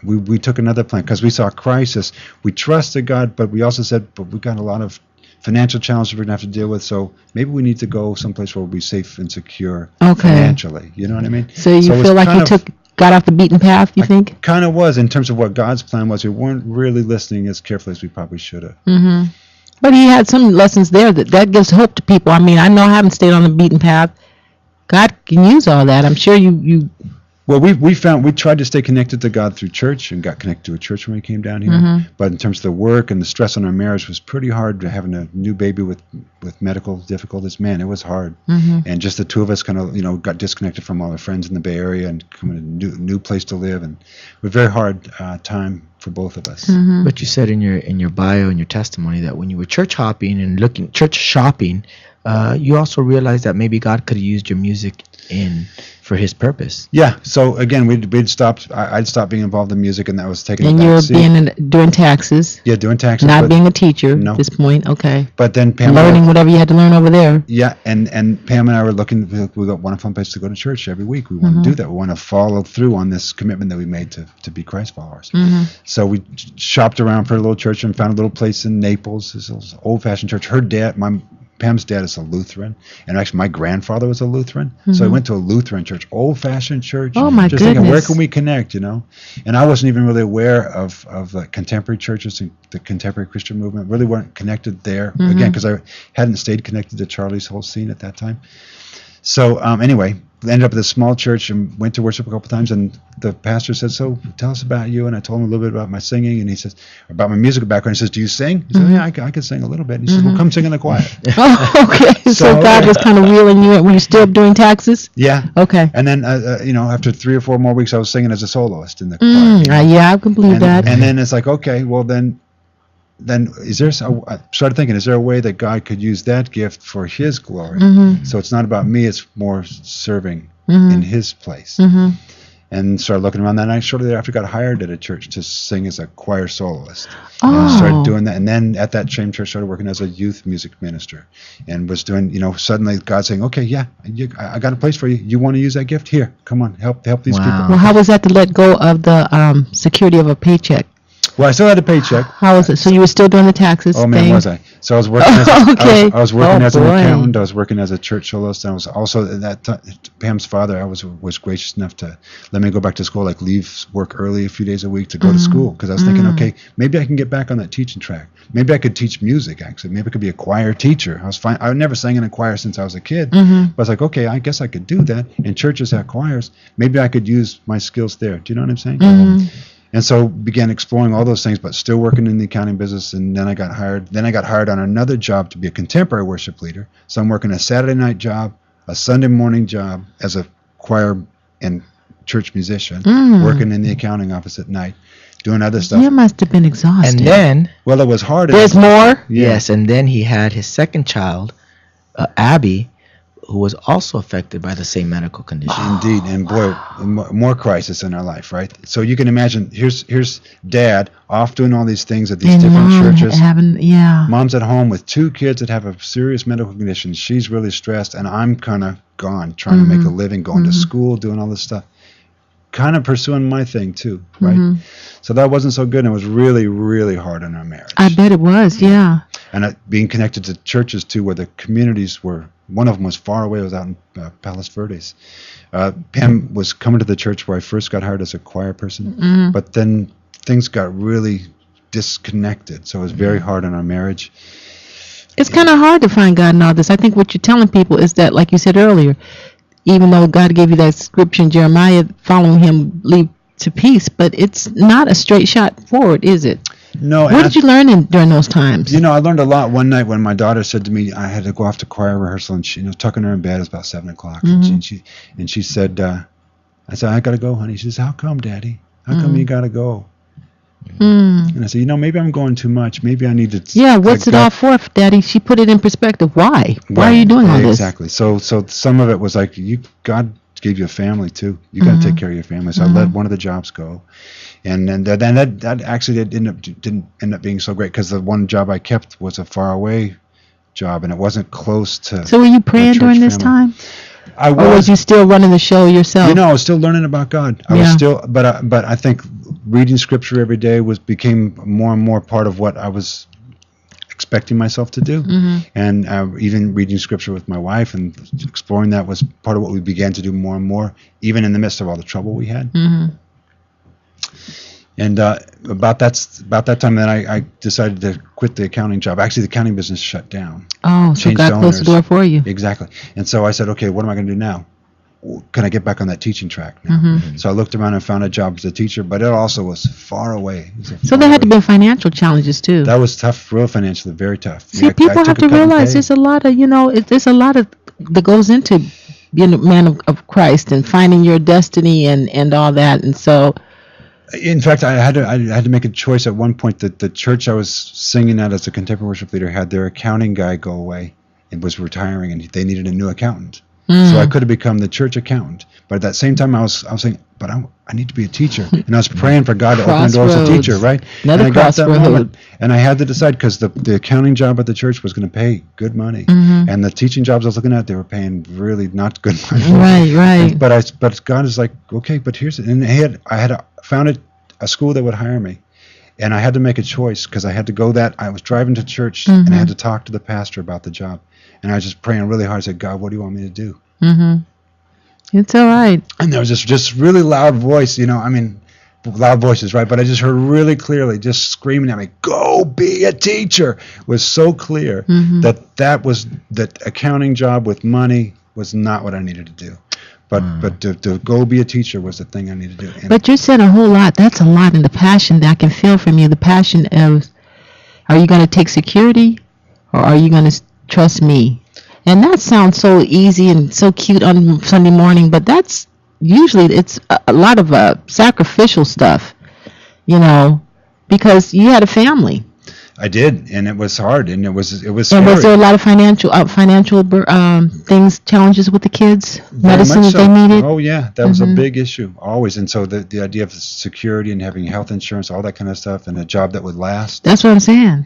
we took another plan because we saw a crisis. We trusted God, but we also said, but we've got a lot of financial challenges we're going to have to deal with. So maybe we need to go someplace where we'll be safe and secure financially. You know what I mean? So you it was feel like kind you of- got off the beaten path, you think? Kind of was, in terms of what God's plan was. We weren't really listening as carefully as we probably should have. But he had some lessons there that gives hope to people. I mean, I know I haven't stayed on the beaten path. God can use all that. I'm sure you Well, we tried to stay connected to God through church, and got connected to a church when we came down here. But in terms of the work and the stress on our marriage was pretty hard. Having a new baby with medical difficulties, man, it was hard. And just the two of us kind of got disconnected from all our friends in the Bay Area and coming to a new place to live, and it was a very hard time for both of us. But you said in your bio and your testimony that when you were church hopping and church shopping, you also realized that maybe God could have used your music for His purpose. Yeah. So again, I'd stopped being involved in music, and that was taking. and a you were back seat. doing taxes, Yeah, doing taxes. not but- being a teacher No. at this point. Okay. But then Pam. Learning whatever you had to learn over there. Yeah, and Pam and I were looking. We got one fun place to go to church every week. We want to do that. We want to follow through on this commitment that we made to be Christ followers. So we shopped around for a little church and found a little place in Naples. This old-fashioned church. Her dad, Pam's dad is a Lutheran, and actually my grandfather was a Lutheran, so I went to a Lutheran church, old-fashioned church. Oh my just thinking, where can we connect, And I wasn't even really aware of the contemporary churches, the contemporary Christian movement. Really weren't connected there again because I hadn't stayed connected to Charlie's whole scene at that time. So anyway, ended up at this small church and went to worship a couple times, and the pastor said, "So tell us about you." And I told him a little bit about my singing, and he says, about my musical background. He says, "Do you sing?" He said, "Yeah, I can sing a little bit." And he says, "Well, come sing in the choir." Oh, okay. So God was kind of wheeling you in. Were you still doing taxes? Yeah. Okay. And then, after 3 or 4 more weeks, I was singing as a soloist in the choir. Yeah, I can believe that. And then it's like, okay, well then is there? I started thinking, is there a way that God could use that gift for His glory? So it's not about me; it's more serving in His place. And started looking around that night. Shortly thereafter, got hired at a church to sing as a choir soloist. And started doing that. And then at that same church, started working as a youth music minister, and was doing. Suddenly God saying, "Okay, yeah, I got a place for you. You want to use that gift? Here, come on, help these people." Well, how was that to let go of the security of a paycheck? Well, I still had a paycheck. How was it? So you were still doing the taxes Oh man, thing? was I? So I was working. Okay. I was working as an boy. accountant. I was working as a church soloist. And I was also at that time, Pam's father. I was gracious enough to let me go back to school, like leave work early a few days a week to go to school, because I was thinking, okay, maybe I can get back on that teaching track. Maybe I could teach music. Actually, maybe I could be a choir teacher. I was fine. I never sang in a choir since I was a kid. But I was like, okay, I guess I could do that. And churches have choirs. Maybe I could use my skills there. Do you know what I'm saying? And so began exploring all those things, but still working in the accounting business. And then I got hired. Then I got hired on another job to be a contemporary worship leader. So I'm working a Saturday night job, a Sunday morning job as a choir and church musician, working in the accounting office at night, doing other stuff. You must have been exhausted. And then Well, it was hard. there's more. yes, and then he had his second child, Abby, who was also affected by the same medical condition. Indeed, and boy, more crisis in our life, right? So you can imagine, here's Dad off doing all these things at these And different mom churches. having, Mom's at home with 2 kids that have a serious medical condition. She's really stressed, and I'm kind of gone, trying to make a living, going to school, doing all this stuff, kind of pursuing my thing too, right? So that wasn't so good, and it was really, really hard on our marriage. I bet it was, yeah. And being connected to churches too, where the communities were. One of them was far away. It was out in Palos Verdes. Pam was coming to the church where I first got hired as a choir person, but then things got really disconnected. So it was very hard on our marriage. It's kind of hard to find God in all this. I think what you're telling people is that, like you said earlier, even though God gave you that scripture in Jeremiah, following Him lead to peace, but it's not a straight shot forward, is it? No. What did you learn during those times? I learned a lot one night when my daughter said to me, I had to go off to choir rehearsal, and she, tucking her in bed, it was about 7:00, and she said, I said, I gotta go, honey. She says, how come, Daddy? How come you gotta go? And I said, maybe I'm going too much. Maybe I need to. Yeah, what's it all for, Daddy? She put it in perspective. Why? Why are you doing all this? Exactly. So some of it was like, God gave you a family too. You got to take care of your family. So I let one of the jobs go, and then that actually didn't end up being so great, because the one job I kept was a far away job, and it wasn't close to. So were you praying during this time? I was. Or was you still running the show yourself? I was still learning about God. I was still, but I think reading scripture every day became more and more part of what I was expecting myself to do, and even reading scripture with my wife and exploring that was part of what we began to do more and more, even in the midst of all the trouble we had. And about that time, then I decided to quit the accounting job. Actually, the accounting business shut down. Oh, so God closed the door for you. Exactly. And so I said, okay, what am I going to do now? Can I get back on that teaching track now? So I looked around and found a job as a teacher, but it also was far away. So there had to be financial challenges too. That was tough, real financially, very tough. See, people have to realize there's a lot of, there's a lot of that goes into being a man of Christ and finding your destiny and all that. And so, in fact, I had to make a choice at one point. That the church I was singing at as a contemporary worship leader had their accounting guy go away and was retiring, and they needed a new accountant. So I could have become the church accountant, but at that same time I was saying, but I need to be a teacher, and I was praying for God to open doors as a teacher, right? Another and I got that crossroad. moment, and I had to decide, because the accounting job at the church was going to pay good money, and the teaching jobs I was looking at, they were paying really not good money. Right. But God is like, okay, but here's it, and I had found a school that would hire me. And I had to make a choice, because I had to go I was driving to church, and I had to talk to the pastor about the job. And I was just praying really hard. I said, God, what do you want me to do? It's all right. And there was just really loud voice, loud voices, right? But I just heard really clearly, just screaming at me, go be a teacher, was so clear that accounting job with money was not what I needed to do. But to go be a teacher was the thing I needed to do. And but you said a whole lot. That's a lot. And the passion that I can feel from you, the passion of, are you going to take security or are you going to trust me? And that sounds so easy and so cute on Sunday morning, but that's usually it's a lot of sacrificial stuff, because you had a family. I did, and it was hard, and it was scary. And was there a lot of financial things, challenges with the kids, medicine that they needed? Oh yeah, that was a big issue always. And so the idea of security and having health insurance, all that kind of stuff, and a job that would last. That's what I'm saying.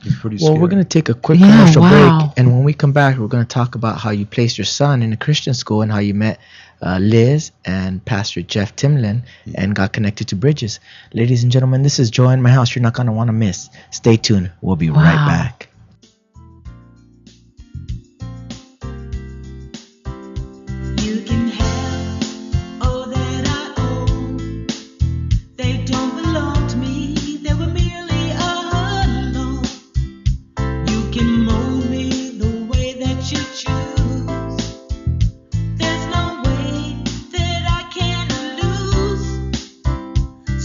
It's pretty Well, scary. we're going to take a quick commercial break, and when we come back, we're going to talk about how you placed your son in a Christian school and how you met Liz and Pastor Jeff Timlin and got connected to Bridges. Ladies and gentlemen, this is Joy in My House. You're not going to want to miss. Stay tuned. We'll be right back. You can have all that I own. They don't belong to me. They were merely a loan. You can mold me the way that you choose. There's no way that I can lose.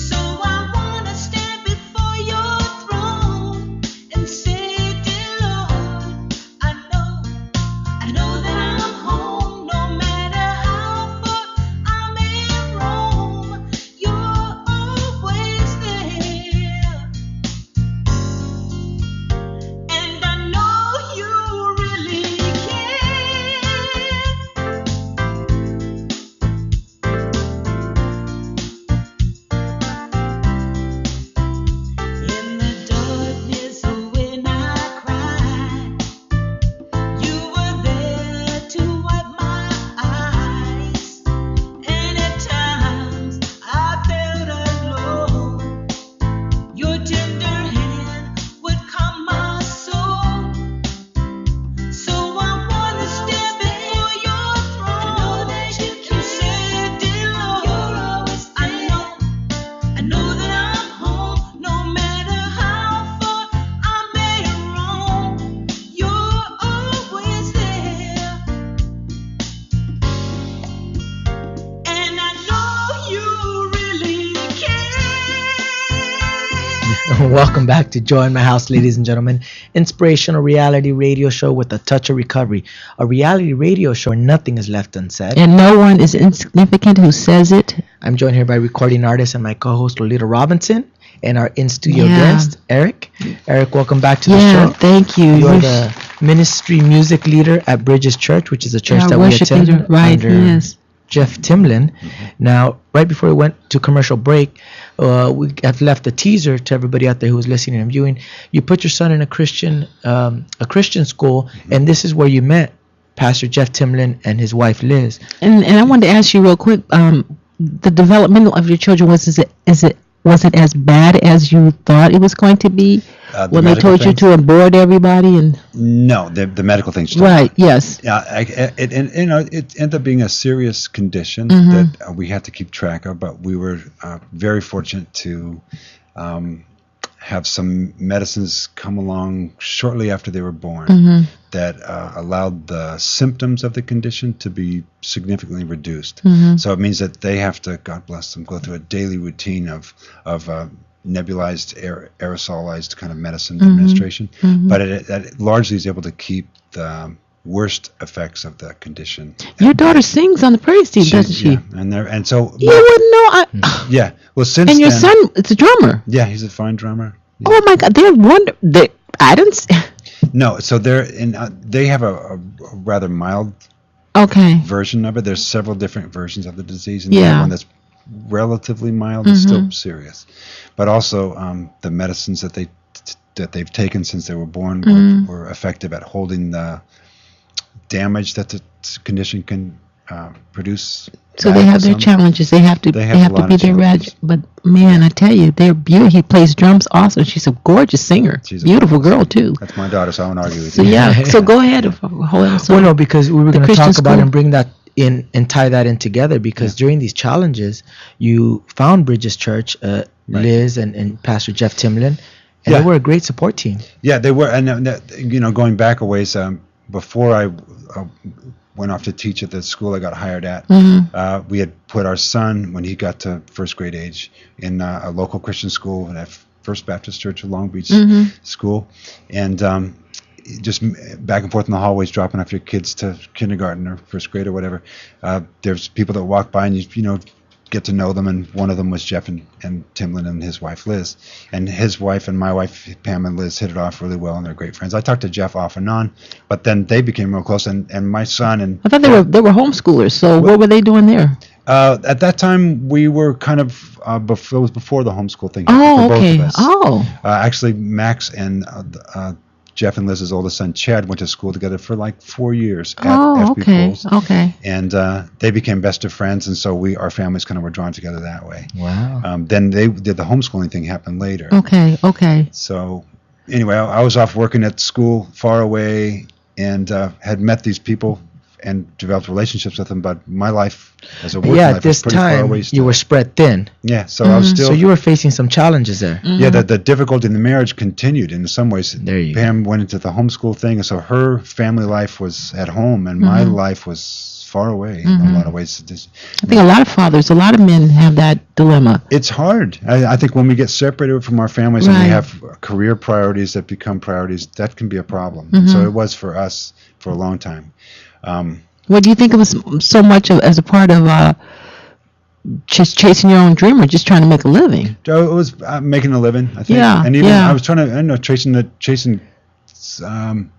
So I wanna stand before your throne and say, dear Lord, I know that I'm home, no matter how far I may roam. You're always there, and I know you really care. In the darkness when I cried, you were there to wipe my eyes. And at times I felt alone. Your tender hand would calm my soul. So I wanna stand before your throne and say, dear Lord, I know that I'm home, no matter how far I may roam. You're always there, and I know you really care. Welcome back to Joy in My House, ladies and gentlemen. Inspirational reality radio show with a touch of recovery. A reality radio show where nothing is left unsaid. And no one is insignificant who says it. I'm joined here by recording artist and my co-host Lolita Robinson and our in-studio Yeah. guest, Eric. Eric, welcome back to the Yeah, show. thank you. You're the ministry music leader at Bridges Church, which is a church Our that we worship attend leader, right, under yes. Jeff Timlin. Now, right before we went to commercial break, we have left a teaser to everybody out there who is listening and viewing. You put your son in a Christian school, and this is where you met Pastor Jeff Timlin and his wife Liz. And I wanted to ask you real quick, the developmental of your children, was it as bad as you thought it was going to be when they told you to abort everybody? And No, the medical things. right, yes. It ended up being a serious condition that we had to keep track of, but we were very fortunate to have some medicines come along shortly after they were born that allowed the symptoms of the condition to be significantly reduced. So it means that they have to, God bless them, go through a daily routine of nebulized, aerosolized kind of medicine administration. But it largely is able to keep the worst effects of the condition. Your daughter sings on the praise team, doesn't she? Yeah, and so You wouldn't know. yeah. Well, since And your then, son, it's a drummer. yeah, he's a fine drummer. Yeah. Oh my God, they're wonderful. I didn't. No, so they have a rather mild Okay. version of it. There's several different versions of the disease, and Yeah. the one that's relatively mild is still serious. But also, the medicines that they've taken since they were born were effective at holding the damage that the condition can produce. So they have their some. challenges. They have to. They They have have, a to lot be of their challenges. But man, I tell you, they're beautiful. He plays drums also. She's a gorgeous singer. She's a Beautiful gorgeous girl too. That's my daughter, so I won't argue with So you. yeah. So go ahead. So, Well, no, because we were the going to Christian talk about school. and bring that in and tie that in together because during these challenges, you found Bridges Church, Liz and Pastor Jeff Timlin, and they were a great support team. Yeah, they were, and going back a ways, before I went off to teach at the school I got hired at, we had put our son, when he got to first grade age, in a local Christian school at First Baptist Church of Long Beach school, and just back and forth in the hallways, dropping off your kids to kindergarten or first grade or whatever. There's people that walk by and you get to know them, and one of them was Jeff and Timlin and his wife Liz, and his wife and my wife Pam and Liz hit it off really well, and they're great friends. I talked to Jeff off and on, but then they became real close, and my son and I thought they were homeschoolers. So what were they doing there? at that time we were kind of it was before the homeschool thing Oh, for okay. both of us. Oh, Actually, Max and Jeff and Liz's oldest son Chad went to school together for like 4 years at FB okay, Pools. okay. And they became best of friends, and so our families kind of were drawn together that way. Wow. Then they did the homeschooling thing happen later. Okay. So anyway, I was off working at school far away, and had met these people and developed relationships with them. But my life as a working Yeah, life at this was pretty far time away you still. were spread thin, Yeah, so I was still. so you were facing some challenges there. Yeah, the difficulty in the marriage continued in some ways. There you go. Pam went into the homeschool thing, and so her family life was at home, and my life was far away in a lot of ways. I think a lot of fathers, a lot of men have that dilemma. It's hard. I think when we get separated from our families and we Right. have career priorities that become priorities, that can be a problem. And so it was for us for a long time. What do you think it was so much of as a part of just chasing your own dream or just trying to make a living? So it was making a living, I think. Yeah, And even yeah. I was trying to, I don't know, chasing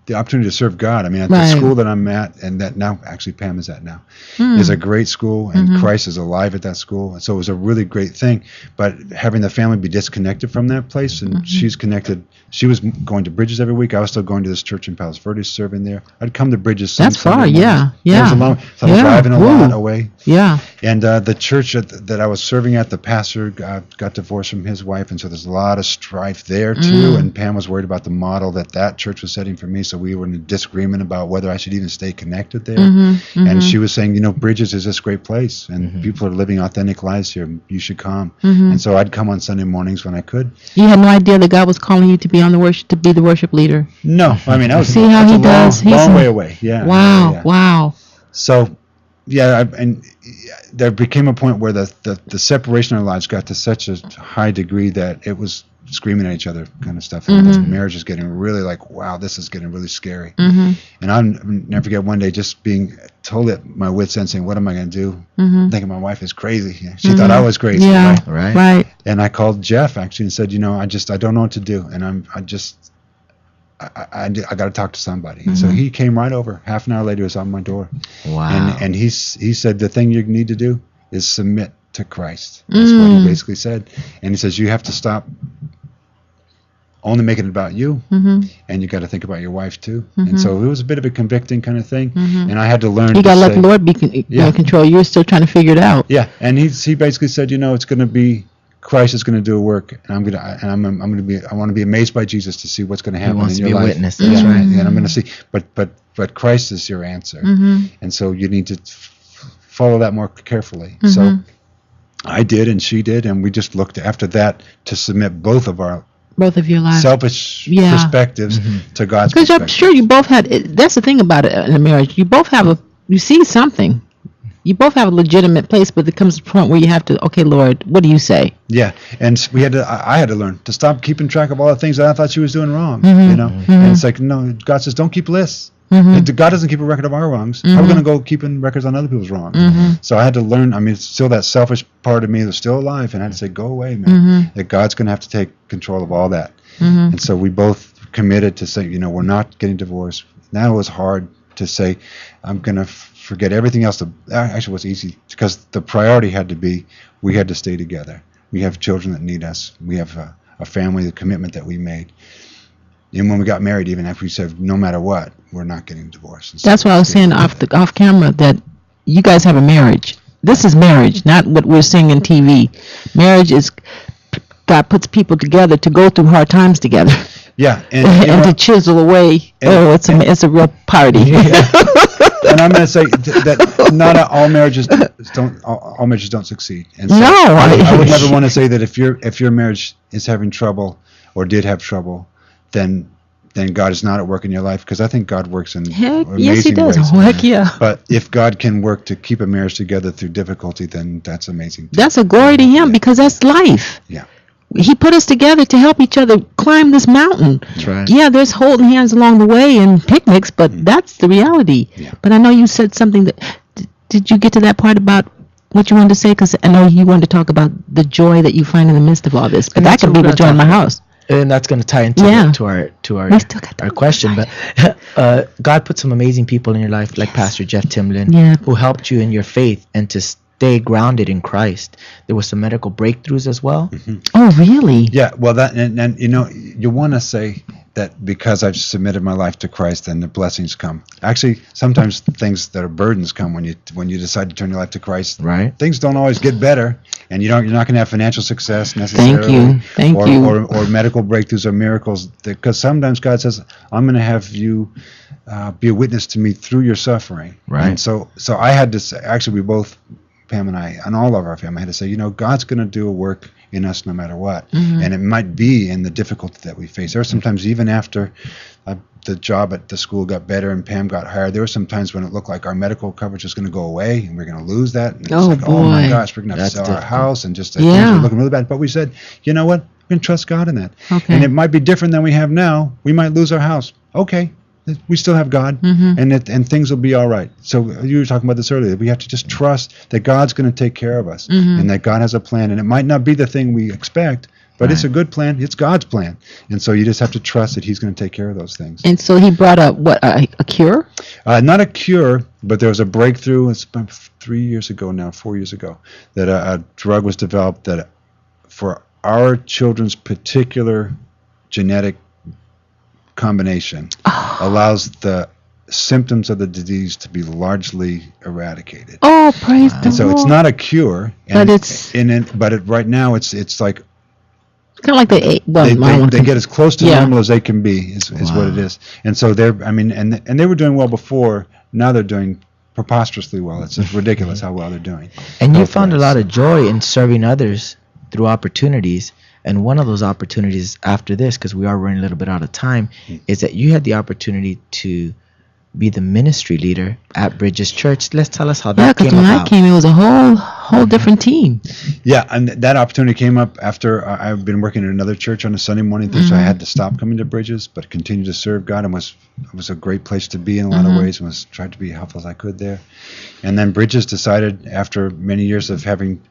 the opportunity to serve God. I mean, at Right. the school that I'm at, and that now actually Pam is at now, is a great school, and Christ is alive at that school. And so it was a really great thing. But having the family be disconnected from that place, and she's connected. She was going to Bridges every week. I was still going to this church in Palos Verdes, serving there. I'd come to Bridges. some That's far, Sunday mornings. yeah, It was yeah. a long, so I was Yeah, driving a lot woo. away. Yeah. And the church that I was serving at, the pastor got divorced from his wife, and so there's a lot of strife there too. And Pam was worried about the model that church was setting for me, so we were in a disagreement about whether I should even stay connected there. And she was saying, Bridges is this great place, and people are living authentic lives here. You should come. And so I'd come on Sunday mornings when I could. You had no idea that God was calling you to be the worship leader. No, I mean, I was See how that's he a does? He's long a- way away. Yeah. Wow, yeah. wow. So, yeah, and there became a point where the separation of our lives got to such a high degree that it was screaming at each other kind of stuff. And this marriage is getting really like, wow, this is getting really scary. And I'll never forget one day just being told at my wit's end saying, what am I going to do? Thinking my wife is crazy. She thought I was crazy. Yeah, Right? Right. And I called Jeff actually and said, I don't know what to do. And I got to talk to somebody. And so he came right over. Half an hour later, he was on my door. Wow. And he said, the thing you need to do is submit to Christ. That's what he basically said. And he says, you have to stop only making it about you, and you got to think about your wife too. And so it was a bit of a convicting kind of thing. And I had to learn. You got to let say, the Lord be in control. You're still trying to figure it out. Yeah, and he basically said, it's going to be Christ is going to do a work, and I want to be amazed by Jesus to see what's going to happen wants in to your be a life. witness, that's Yeah, right. And I'm going to see, but Christ is your answer, and so you need to follow that more carefully. So I did, and she did, and we just looked after that to submit both of your lives. Selfish perspectives to God's Because perspective. I'm sure you both had. That's the thing about it in a marriage. You both have you see something. You both have a legitimate place, but it comes to a point where you have to. Okay, Lord, what do you say? Yeah, and I had to learn to stop keeping track of all the things that I thought she was doing wrong. And it's like, no, God says don't keep lists. God doesn't keep a record of our wrongs. How are we going to go keeping records on other people's wrongs? So I had to learn. I mean, still that selfish part of me was still alive, and I had to say, go away, man. That God's going to have to take control of all that. And so we both committed to say, we're not getting divorced. Now it was hard to say, I'm going to forget everything else. Actually, it was easy because the priority had to be we had to stay together. We have children that need us. We have a family, the commitment that we made. And when we got married, even after we said no matter what, we're not getting divorced. That's what I was saying off camera, that you guys have a marriage. This is marriage, not what we're seeing in TV. Marriage is God puts people together to go through hard times together. Yeah, and to chisel away. It's a real party. And I'm going to say that not all marriages don't succeed. And so No, I would never want to say that if your marriage is having trouble or did have trouble, then God is not at work in your life, because I think God works in amazing yes, He does. ways. Oh, heck yeah. But if God can work to keep a marriage together through difficulty, then that's amazing. That's a glory to Him, because that's life. Yeah. He put us together to help each other climb this mountain. That's right. Yeah, there's holding hands along the way and picnics, but that's the reality. Yeah. But I know you said something that. Did you get to that part about what you wanted to say? Because I know you wanted to talk about the joy that you find in the midst of all this. But And that that's could what be we're the gonna joy in my talk house. And that's going to tie into Yeah. to our We still got our question. But God put some amazing people in your life, like Pastor Jeff Timlin, Yeah. who helped you in your faith and to stay grounded in Christ. There were some medical breakthroughs as well. Oh, really? Yeah, well, that and you want to say that because I've submitted my life to Christ, then the blessings come. Actually, sometimes things that are burdens come when you decide to turn your life to Christ. Right. Things don't always get better, and you're not going to have financial success necessarily. Thank or, you. Or medical breakthroughs or miracles, because sometimes God says, "I'm going to have you be a witness to me through your suffering." Right. And so I had to say, actually, we both, Pam and I, and all of our family, had to say, God's going to do a work in us no matter what. And it might be in the difficulty that we face. There were sometimes, even after the job at the school got better and Pam got hired, there were some times when it looked like our medical coverage was going to go away and we're going to lose that. And Oh, oh my boy. gosh, we're going to have to That's sell our difficult. house, and just Yeah. things were looking really bad. But we said, you know what? We're going to trust God in that. Okay. And it might be different than we have now. We might lose our house. Okay. We still have God, and things will be all right. So you were talking about this earlier. We have to just trust that God's going to take care of us, and that God has a plan. And it might not be the thing we expect, but it's a good plan. It's God's plan, and so you just have to trust that He's going to take care of those things. And so He brought up a cure? Not a cure, but there was a breakthrough. It's about 4 years ago, that a drug was developed that for our children's particular genetic combination allows the symptoms of the disease to be largely eradicated. Oh, praise the And so Lord. it's not a cure, But it's right now it's like kind of like they get as close to Yeah. normal as they can be is what it is. And so and they were doing well before. Now they're doing preposterously well. It's just ridiculous how well they're doing. And you Both found a ways. lot of joy in serving others through opportunities. And one of those opportunities after this, because we are running a little bit out of time, is that you had the opportunity to be the ministry leader at Bridges Church. Let's tell us how Yeah, that because came when I about. came, it was a whole different team. Yeah, and that opportunity came up after I've been working at another church on a Sunday morning thing, so I had to stop coming to Bridges, but continue to serve God, and it was a great place to be in a lot of ways, and was tried to be helpful as I could there. And then Bridges decided, after many years of having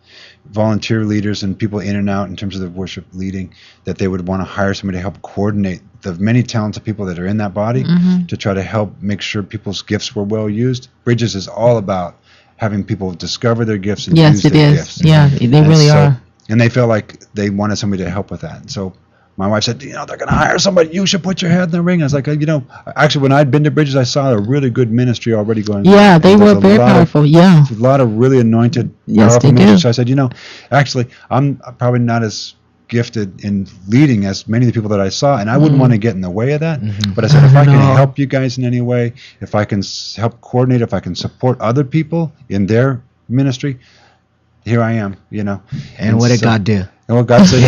volunteer leaders and people in and out in terms of the worship leading, that they would want to hire somebody to help coordinate the many talented people that are in that body to try to help make sure people's gifts were well used. Bridges is all about having people discover their gifts and Yes, use it their is. gifts. Yeah, they And really so- are. And they felt like they wanted somebody to help with that. And so my wife said, they're going to hire somebody. You should put your head in the ring. I was like, actually, when I'd been to Bridges, I saw a really good ministry already going on. Yeah, they And there's were a very lot of- powerful. Yeah. a lot of really anointed, Yes, powerful they do. ministers. So I said, actually, I'm probably not as gifted in leading as many of the people that I saw, and I wouldn't want to get in the way of that. But I said, if I can No. help you guys in any way, if I can help coordinate, if I can support other people in their ministry, here I am, And what did God do? And well, God said,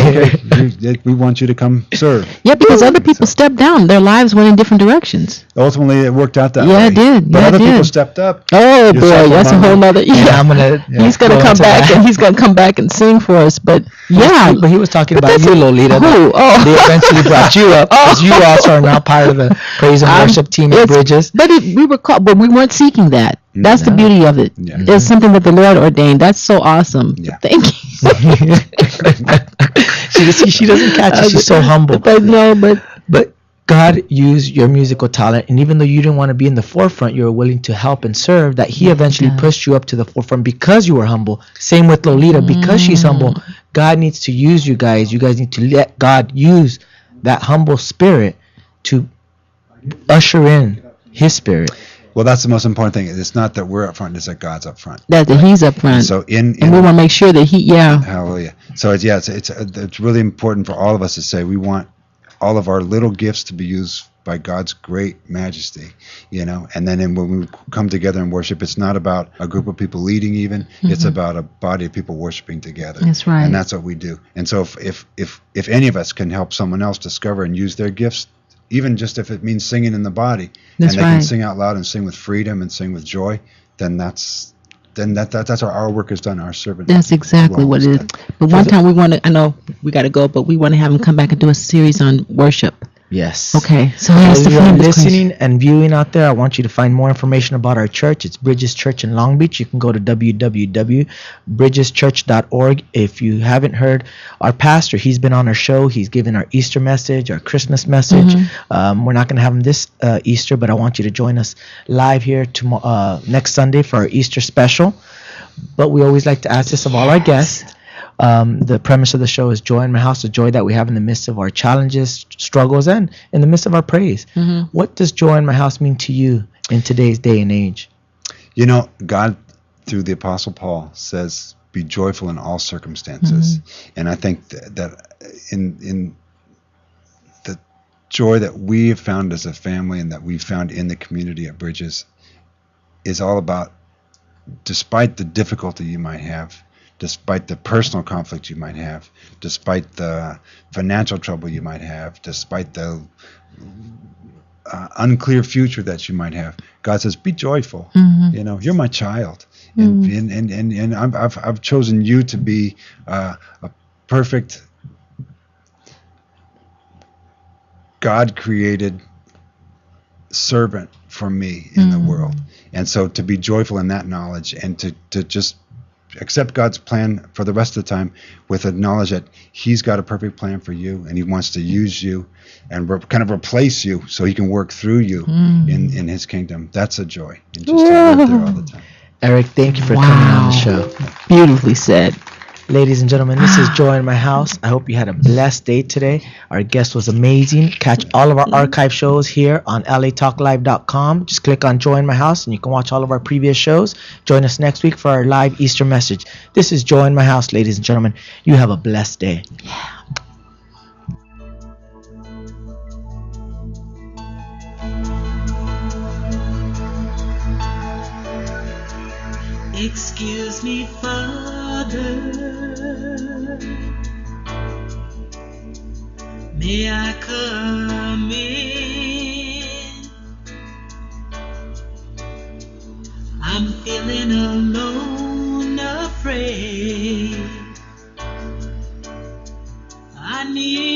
okay, we want you to come serve. Yeah, because other people stepped down. Their lives went in different directions. Ultimately, it worked out that way. Yeah, it did. But Yeah, it other people did. stepped up. Oh boy, Yourself, that's a Mama. whole nother. And Yeah, I'm gonna he's gonna go come into back that. and he's gonna come back and sing for us. But yeah, But he was talking about that's you, it. Lolita. Who? Oh. They eventually brought you up because you also are now part of the praise and worship team at It's- Bridges. But we were called, but we weren't seeking that. That's the beauty of it. Yeah. It's something that the Lord ordained. That's so awesome. Yeah. Thank you. she doesn't catch it. She's so humble. But no, But God used your musical talent, and even though you didn't want to be in the forefront, you were willing to help and serve. That He eventually pushed you up to the forefront because you were humble. Same with Lolita, because she's humble. God needs to use you guys. You guys need to let God use that humble spirit to usher in His spirit. Well, that's the most important thing. It's not that we're up front; it's that God's up front. That He's up front. And so and we want to make sure that Hallelujah. So it's really important for all of us to say we want all of our little gifts to be used by God's great majesty, and then when we come together and worship, it's not about a group of people leading even, it's about a body of people worshiping together. That's right. And that's what we do. And so if any of us can help someone else discover and use their gifts, even just if it means singing in the body, that's and they right. can sing out loud and sing with freedom and sing with joy, then that's our work is done, our servant. That's exactly what it is. But one time I know we got to go, but we want to have him come back and do a series on worship. Yes. Okay. So if you're listening and viewing out there, I want you to find more information about our church. It's Bridges Church in Long Beach. You can go to www.bridgeschurch.org. If you haven't heard our pastor, he's been on our show. He's given our Easter message, our Christmas message. We're not going to have him this Easter, but I want you to join us live here next Sunday for our Easter special. But we always like to ask this of all our guests. The premise of the show is joy in my house, the joy that we have in the midst of our challenges, struggles, and in the midst of our praise. What does joy in my house mean to you in today's day and age? God, through the Apostle Paul, says, be joyful in all circumstances. And I think that in the joy that we have found as a family and that we've found in the community at Bridges is all about, despite the difficulty you might have, despite the personal conflict you might have, despite the financial trouble you might have, despite the unclear future that you might have, God says, be joyful. You're my child. And I've chosen you to be a perfect God-created servant for me in the world. And so to be joyful in that knowledge and to just accept God's plan for the rest of the time with a knowledge that he's got a perfect plan for you and he wants to use you and kind of replace you so he can work through you in his kingdom. That's a joy. And just to live there all the time. Eric, thank you for coming on the show. Beautifully said. Ladies and gentlemen, this is Joy in My House. I hope you had a blessed day today. Our guest was amazing. Catch all of our archive shows here on latalklive.com. Just click on Joy in My House and you can watch all of our previous shows. Join us next week for our live Easter message. This is Joy in My House, ladies and gentlemen. You have a blessed day. Excuse me, Father, may I come in? I'm feeling alone, afraid. I need